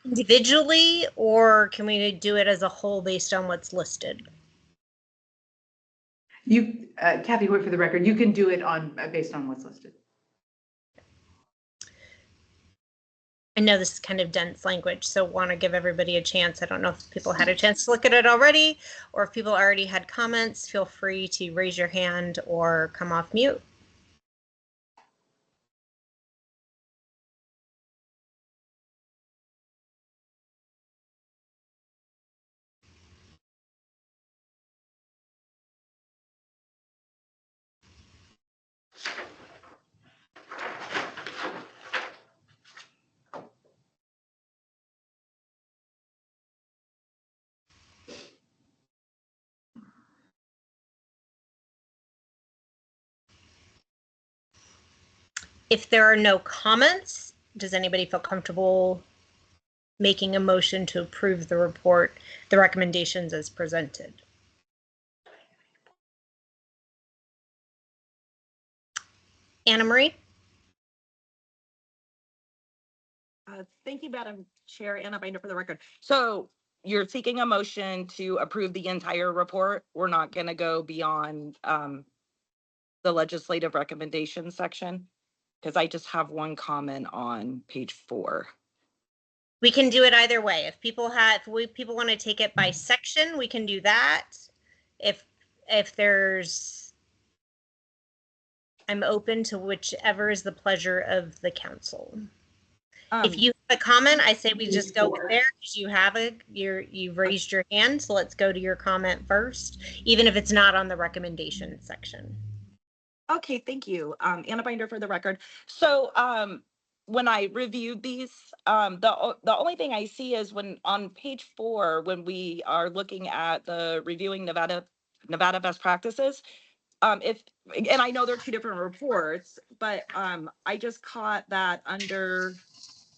Individually, or can we do it as a whole based on what's listed? You, Kathy Hoyt for the record, you can do it on based on what's listed. I know this is kind of dense language, so want to give everybody a chance. I don't know if people had a chance to look at it already, or if people already had comments, feel free to raise your hand or come off mute. If there are no comments, does anybody feel comfortable making a motion to approve the report, the recommendations as presented? Anna Marie? Thank you, Madam Chair. Anna Binder for the record. So you're seeking a motion to approve the entire report. We're not going to go beyond the legislative recommendations section, because I just have one comment on page 4. We can do it either way. If people people want to take it by section, we can do that. If I'm open to whichever is the pleasure of the council. If you have a comment, I say we just go there because you've raised your hand. So let's go to your comment first, even if it's not on the recommendation section. Okay, thank you. Anna Binder for the record. So when I reviewed these, the only thing I see is when on page 4, when we are looking at the reviewing Nevada best practices, and I know they're 2 different reports, but I just caught that under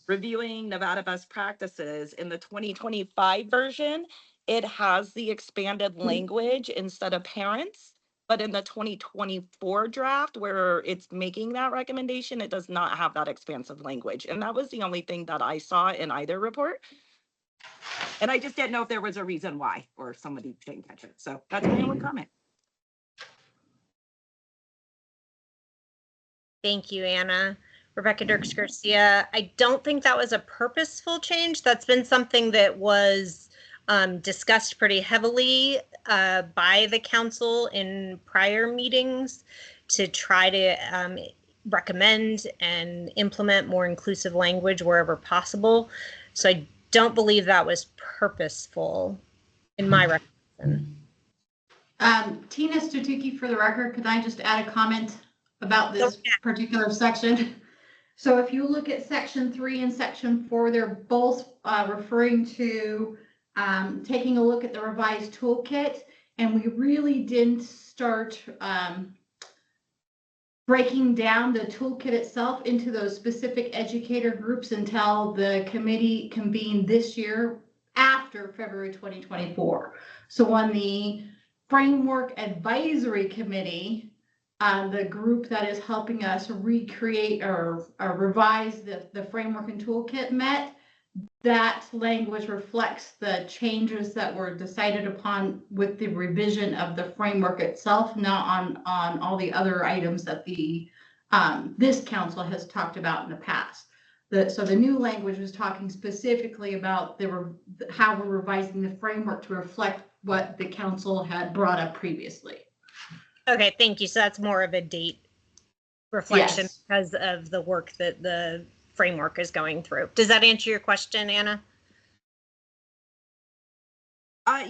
reviewing Nevada best practices in the 2025 version, it has the expanded language instead of parents. But in the 2024 draft, where it's making that recommendation, it does not have that expansive language. And that was the only thing that I saw in either report. And I just didn't know if there was a reason why, or somebody didn't catch it. So that's my only comment. Thank you, Anna. Rebecca Dirks Garcia, I don't think that was a purposeful change. That's been something that was discussed pretty heavily by the council in prior meetings to try to recommend and implement more inclusive language wherever possible. So I don't believe that was purposeful in my recollection. Tina Stutuki for the record, could I just add a comment about this particular section? So if you look at section 3 and section 4, they're both referring to taking a look at the revised toolkit, and we really didn't start breaking down the toolkit itself into those specific educator groups until the committee convened this year after February 2024. So on the Framework Advisory Committee, the group that is helping us recreate or revise the framework and toolkit met, that language reflects the changes that were decided upon with the revision of the framework itself, not on all the other items that the this council has talked about in the past. So the new language was talking specifically about how we're revising the framework to reflect what the council had brought up previously. Okay, thank you. So that's more of a date reflection because of the work that the framework is going through. Does that answer your question, Anna?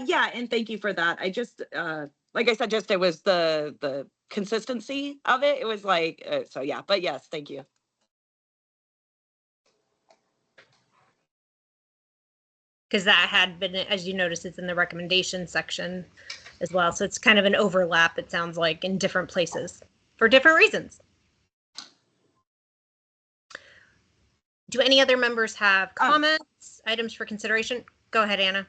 Yeah, and thank you for that. I just, like I said, just it was the consistency of it. It was like, so yeah, but yes, thank you. Because that had been, as you notice, it's in the recommendation section as well. So it's kind of an overlap, it sounds like, in different places for different reasons. Do any other members have comments, items for consideration? Go ahead, Anna.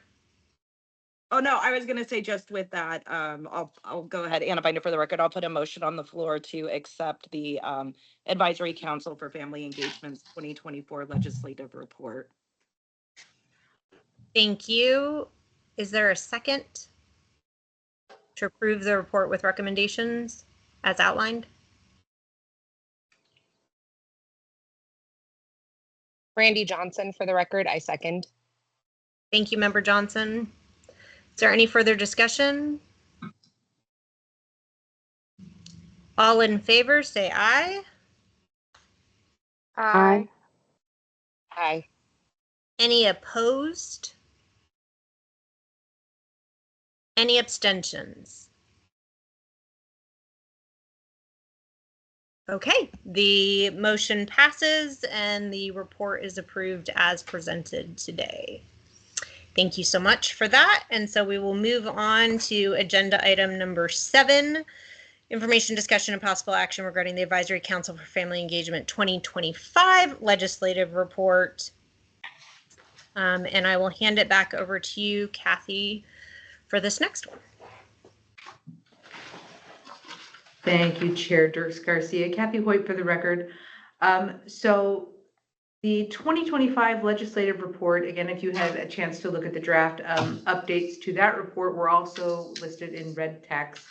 Oh, no, I was going to say just with that, I'll go ahead, Anna Binder for the record. I'll put a motion on the floor to accept the Advisory Council for Family Engagement's 2024 legislative report. Thank you. Is there a second to approve the report with recommendations as outlined? Randy Johnson for the record, I second. Thank you, Member Johnson. Is there any further discussion? All in favor, say aye. Aye. Aye. Any opposed? Any abstentions? Okay, the motion passes and the report is approved as presented today. Thank you so much for that. And so we will move on to agenda item number 7, Information, discussion, and possible action regarding the Advisory Council for Family Engagement 2025 legislative report. And I will hand it back over to you, Kathy, for this next one. Thank you, Chair Dirks Garcia. Kathy Hoyt for the record. So the 2025 legislative report, again, if you had a chance to look at the draft, updates to that report were also listed in red text.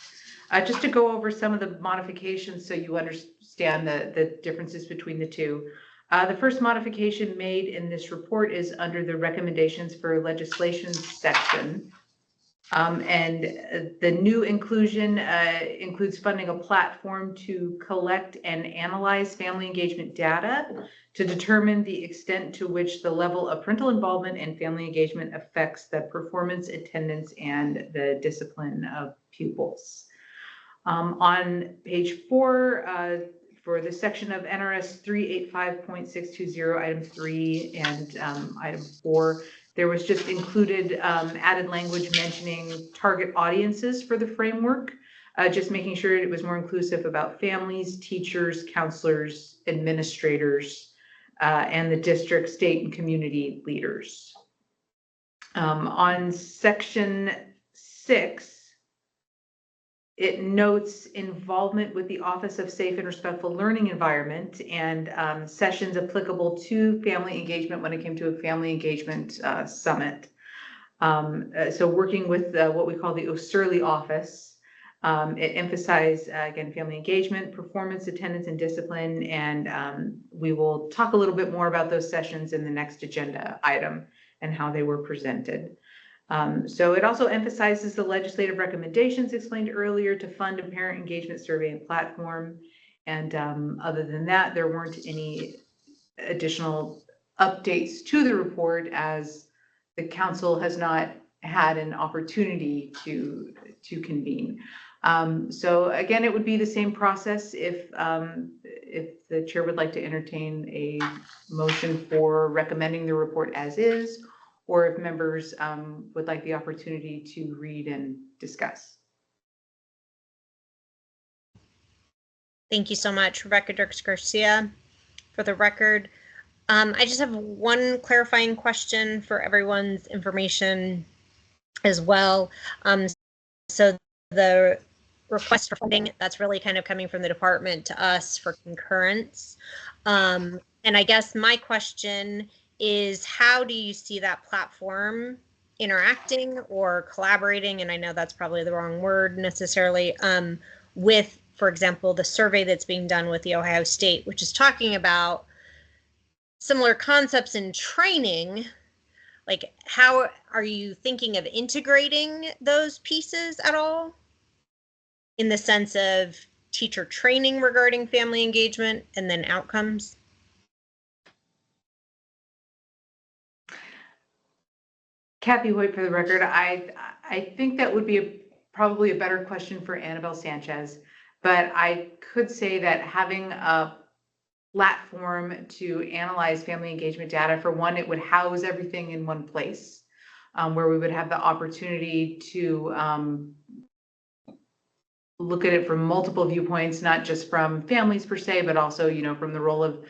Just to go over some of the modifications so you understand the differences between the two. The first modification made in this report is under the recommendations for legislation section. And the new inclusion includes funding a platform to collect and analyze family engagement data to determine the extent to which the level of parental involvement and family engagement affects the performance, attendance, and the discipline of pupils. On page 4, for the section of NRS 385.620, item 3 and item 4, there was just included added language mentioning target audiences for the framework, just making sure it was more inclusive about families, teachers, counselors, administrators, and the district, state, and community leaders. On section 6, it notes involvement with the Office of Safe and Respectful Learning Environment and sessions applicable to family engagement when it came to a family engagement summit. So working with what we call the OSERLI office, it emphasized, again, family engagement, performance, attendance, and discipline. And we will talk a little bit more about those sessions in the next agenda item and how they were presented. So it also emphasizes the legislative recommendations explained earlier to fund a parent engagement survey and platform. And other than that, there weren't any additional updates to the report as the council has not had an opportunity to convene. So again, it would be the same process if the chair would like to entertain a motion for recommending the report as is, or if members would like the opportunity to read and discuss. Thank you so much, Rebecca Dirks Garcia. For the record, I just have one clarifying question for everyone's information as well. So the request for funding, that's really kind of coming from the department to us for concurrence. And I guess my question is, how do you see that platform interacting or collaborating? And I know that's probably the wrong word necessarily, with, for example, the survey that's being done with the Ohio State, which is talking about similar concepts in training. Like, how are you thinking of integrating those pieces at all in the sense of teacher training regarding family engagement and then outcomes? Kathy Hoyt for the record. I think that would be probably a better question for Annabelle Sanchez, but I could say that having a platform to analyze family engagement data, for one, it would house everything in one place, where we would have the opportunity to look at it from multiple viewpoints, not just from families per se, but also, you know, from the role of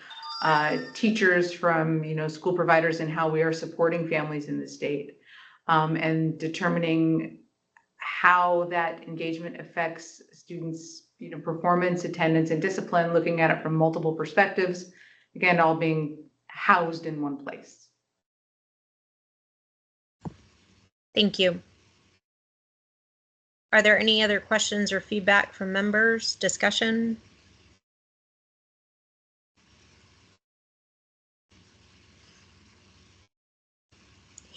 teachers, from, you know, school providers, and how we are supporting families in the state. And determining how that engagement affects students' performance, attendance, and discipline, looking at it from multiple perspectives, again, all being housed in one place. Thank you. Are there any other questions or feedback from members? Discussion?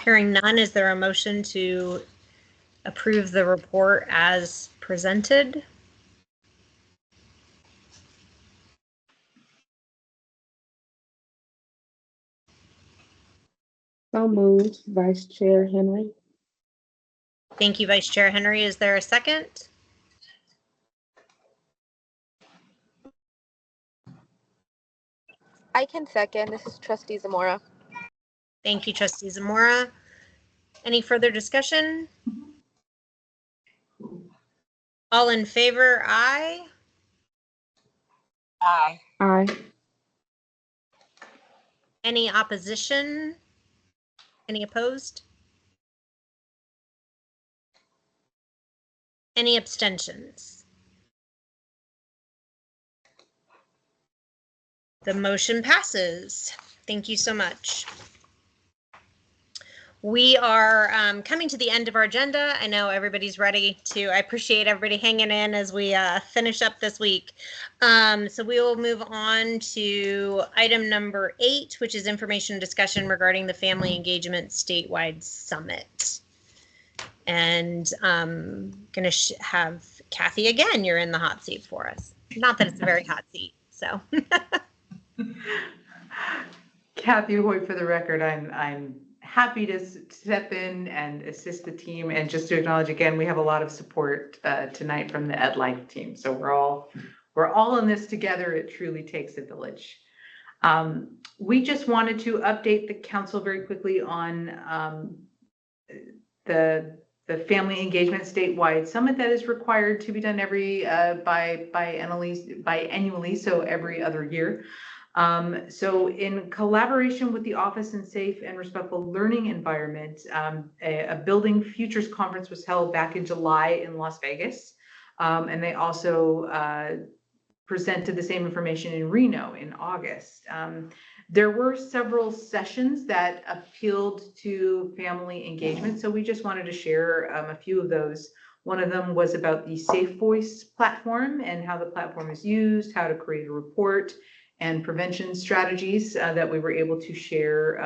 Hearing none, is there a motion to approve the report as presented? So moved, Vice Chair Henry. Thank you, Vice Chair Henry. Is there a second? I can second. This is Trustee Zamora. Thank you, Trustee Zamora. Any further discussion? All in favor, aye. Aye. Aye. Any opposition? Any opposed? Any abstentions? The motion passes. Thank you so much. We are coming to the end of our agenda. I know everybody's ready to, I appreciate everybody hanging in as we finish up this week. So we will move on to item number 8, which is information discussion regarding the Family Engagement Statewide Summit. And I'm going to have Kathy again, you're in the hot seat for us. Not that it's a very hot seat, so. Kathy Hoyt for the record. I'm happy to step in and assist the team, and just to acknowledge again, we have a lot of support tonight from the Ed Life team. So we're all in this together. It truly takes a village. We just wanted to update the council very quickly on the Family Engagement Statewide Summit that is required to be done every biannually, so every other year. So in collaboration with the Office in Safe and Respectful Learning Environment, a Building Futures Conference was held back in July in Las Vegas. And they also presented the same information in Reno in August. There were several sessions that appealed to family engagement, so we just wanted to share a few of those. One of them was about the Safe Voice platform and how the platform is used, how to create a report, and prevention strategies that we were able to share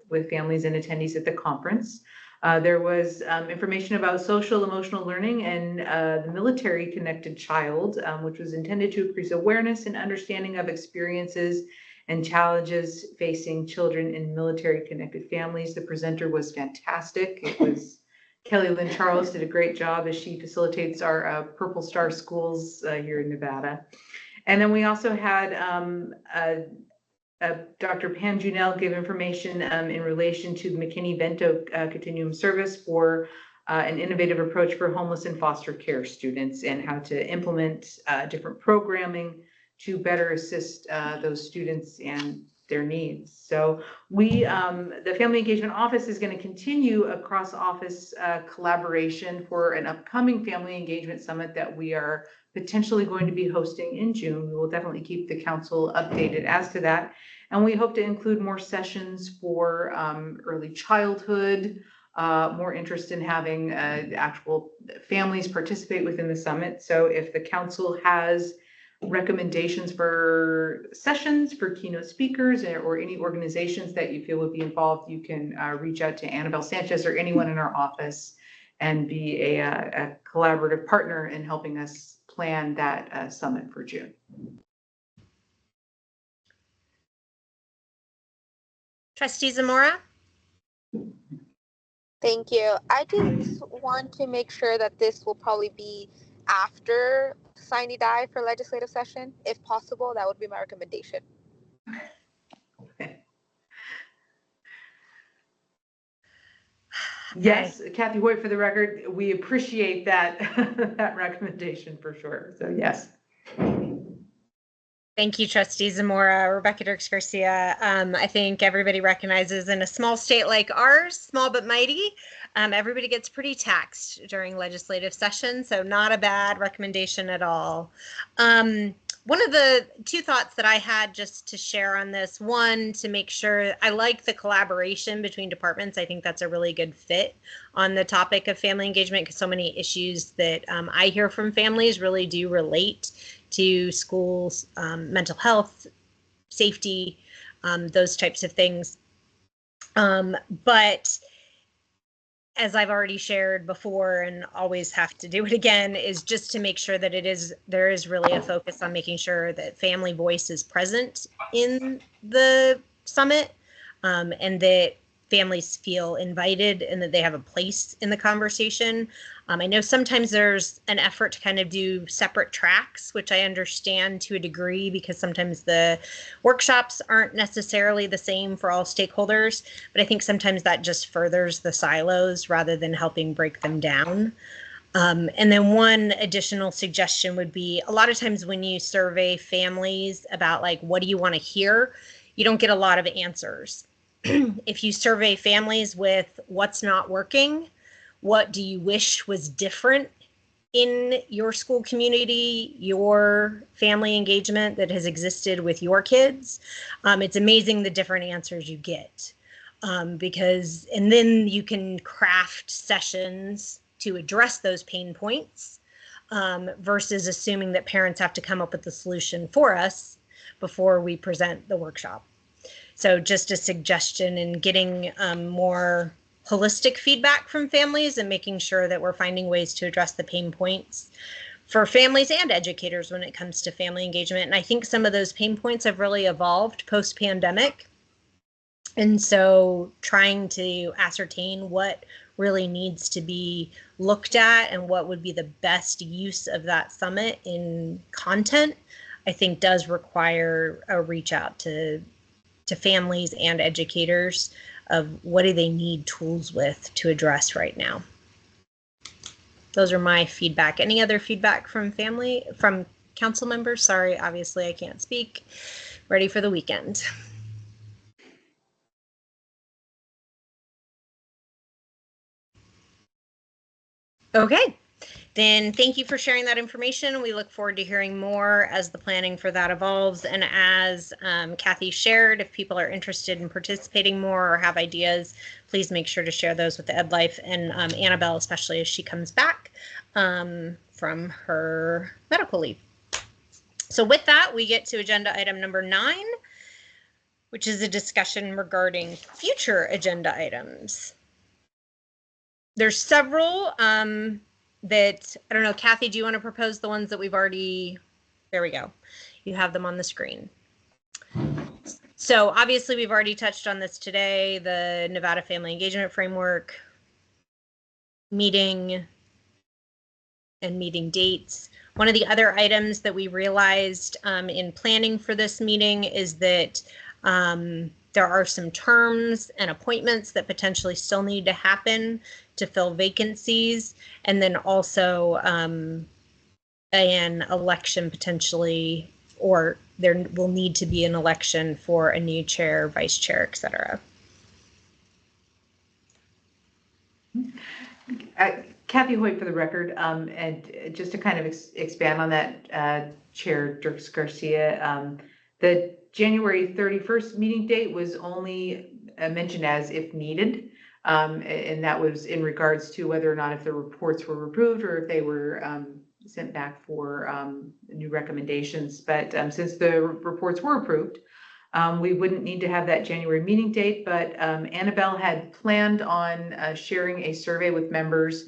with families and attendees at the conference. There was information about social emotional learning and the military connected child, which was intended to increase awareness and understanding of experiences and challenges facing children in military connected families. The presenter was fantastic. It was Kelly Lynn Charles did a great job as she facilitates our Purple Star schools here in Nevada. And then we also had Dr. Pam Junell give information in relation to the McKinney-Vento Continuum Service for an innovative approach for homeless and foster care students and how to implement different programming to better assist those students and their needs. So the Family Engagement Office is going to continue a cross-office collaboration for an upcoming Family Engagement Summit that we are potentially going to be hosting in June. We will definitely keep the council updated as to that. And we hope to include more sessions for early childhood, more interest in having actual families participate within the summit. So if the council has recommendations for sessions, for keynote speakers, or any organizations that you feel would be involved, you can reach out to Annabelle Sanchez or anyone in our office and be a collaborative partner in helping us plan that summit for June. Trustee Zamora? Thank you. I just want to make sure that this will probably be after Sine Die for legislative session. If possible, that would be my recommendation. Yes, Kathy Hoyt for the record, we appreciate that that recommendation for sure. So yes. Thank you, Trustee Zamora. Rebecca Dirks Garcia. I think everybody recognizes in a small state like ours, small but mighty, everybody gets pretty taxed during legislative session, so not a bad recommendation at all. One of the two thoughts that I had just to share on this, one, to make sure, I like the collaboration between departments. I think that's a really good fit on the topic of family engagement because so many issues that I hear from families really do relate to schools, mental health, safety, those types of things. But as I've already shared before and always have to do it again, is just to make sure that there is really a focus on making sure that family voice is present in the summit, and that families feel invited and that they have a place in the conversation. I know sometimes there's an effort to kind of do separate tracks, which I understand to a degree because sometimes the workshops aren't necessarily the same for all stakeholders, but I think sometimes that just furthers the silos rather than helping break them down. And then one additional suggestion would be a lot of times when you survey families about like, what do you want to hear? You don't get a lot of answers. If you survey families with what's not working, what do you wish was different in your school community, your family engagement that has existed with your kids, it's amazing the different answers you get. And then you can craft sessions to address those pain points versus assuming that parents have to come up with the solution for us before we present the workshop. So just a suggestion in getting more holistic feedback from families and making sure that we're finding ways to address the pain points for families and educators when it comes to family engagement. And I think some of those pain points have really evolved post-pandemic. And so trying to ascertain what really needs to be looked at and what would be the best use of that summit in content, I think does require a reach out to families and educators of what do they need tools with to address right now. Those are my feedback. Any other feedback from council members? Sorry, obviously I can't speak. Ready for the weekend. Okay, then thank you for sharing that information. We look forward to hearing more as the planning for that evolves. And as Kathy shared, if people are interested in participating more or have ideas, please make sure to share those with EdLife and Annabelle, especially as she comes back from her medical leave. So with that, we get to agenda item number 9, which is a discussion regarding future agenda items. There's several that, I don't know, Kathy, do you want to propose the ones that we've already, there we go. You have them on the screen. So obviously we've already touched on this today, the Nevada Family Engagement Framework, meeting and meeting dates. One of the other items that we realized in planning for this meeting is that there are some terms and appointments that potentially still need to happen to fill vacancies, and then also an election potentially, or there will need to be an election for a new chair, vice chair, et cetera. Kathy Hoyt for the record, and just to kind of expand on that, Chair Dirks Garcia, the January 31st meeting date was only mentioned as if needed. And that was in regards to whether or not if the reports were approved or if they were sent back for new recommendations. But since the reports were approved, we wouldn't need to have that January meeting date. But Annabelle had planned on sharing a survey with members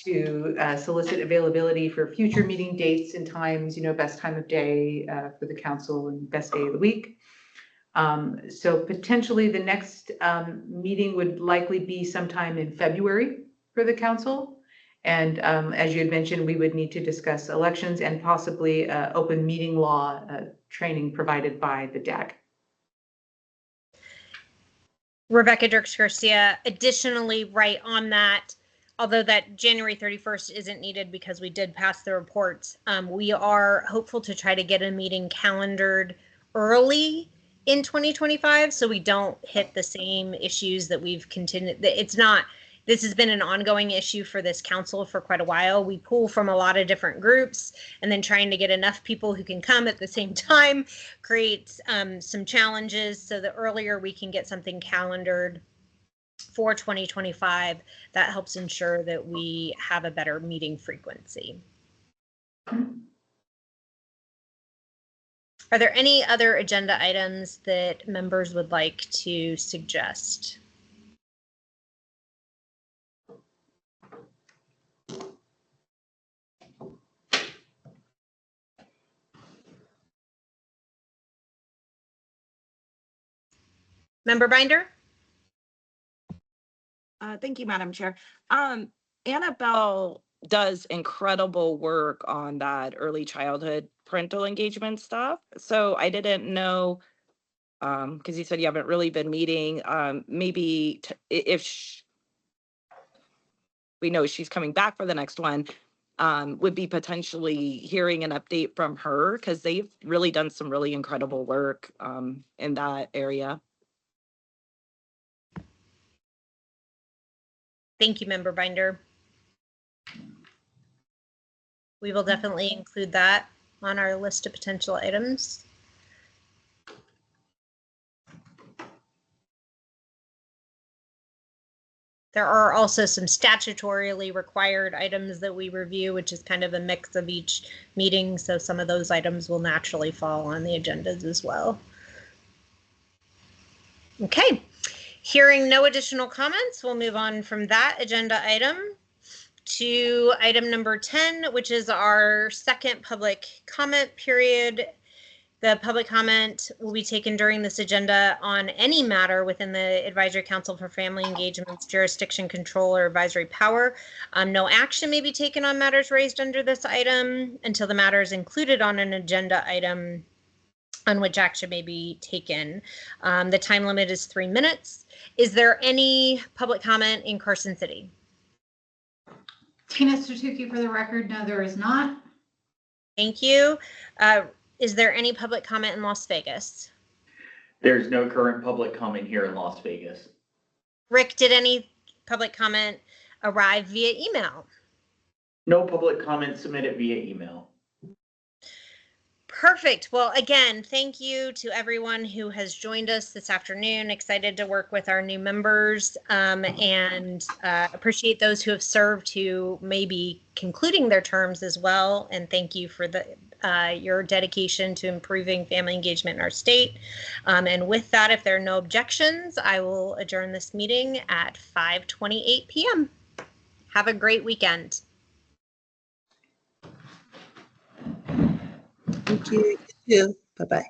to solicit availability for future meeting dates and times, best time of day for the council and best day of the week. So potentially the next meeting would likely be sometime in February for the council. And as you had mentioned, we would need to discuss elections and possibly open meeting law training provided by the DAG. Rebecca Dirks Garcia, additionally, right on that, although that January 31st isn't needed because we did pass the reports, we are hopeful to try to get a meeting calendared early in 2025 so we don't hit the same issues that we've continued. This has been an ongoing issue for this council for quite a while. We pull from a lot of different groups, and then trying to get enough people who can come at the same time creates some challenges. So the earlier we can get something calendared for 2025, that helps ensure that we have a better meeting frequency. Are there any other agenda items that members would like to suggest? Member Binder? Thank you, Madam Chair. Annabelle does incredible work on that early childhood parental engagement stuff. So I didn't know, because you said you haven't really been meeting, maybe if we know she's coming back for the next one, would be potentially hearing an update from her because they've really done some really incredible work in that area. Thank you, Member Binder. We will definitely include that on our list of potential items. There are also some statutorily required items that we review, which is kind of a mix of each meeting. So some of those items will naturally fall on the agendas as well. Okay, hearing no additional comments, we'll move on from that agenda item to item number 10, which is our second public comment period. The public comment will be taken during this agenda on any matter within the Advisory Council for Family Engagement's jurisdiction, control, or advisory power. No action may be taken on matters raised under this item until the matter is included on an agenda item on which action may be taken. The time limit is 3 minutes. Is there any public comment in Carson City? Tina Statuki for the record, no, there is not. Thank you. Is there any public comment in Las Vegas? There's no current public comment here in Las Vegas. Rick, did any public comment arrive via email? No public comment submitted via email. Perfect. Well, again, thank you to everyone who has joined us this afternoon. Excited to work with our new members and appreciate those who have served who may be concluding their terms as well. And thank you for your dedication to improving family engagement in our state. And with that, if there are no objections, I will adjourn this meeting at 5:28 p.m. Have a great weekend. Thank you. You too. Bye-bye.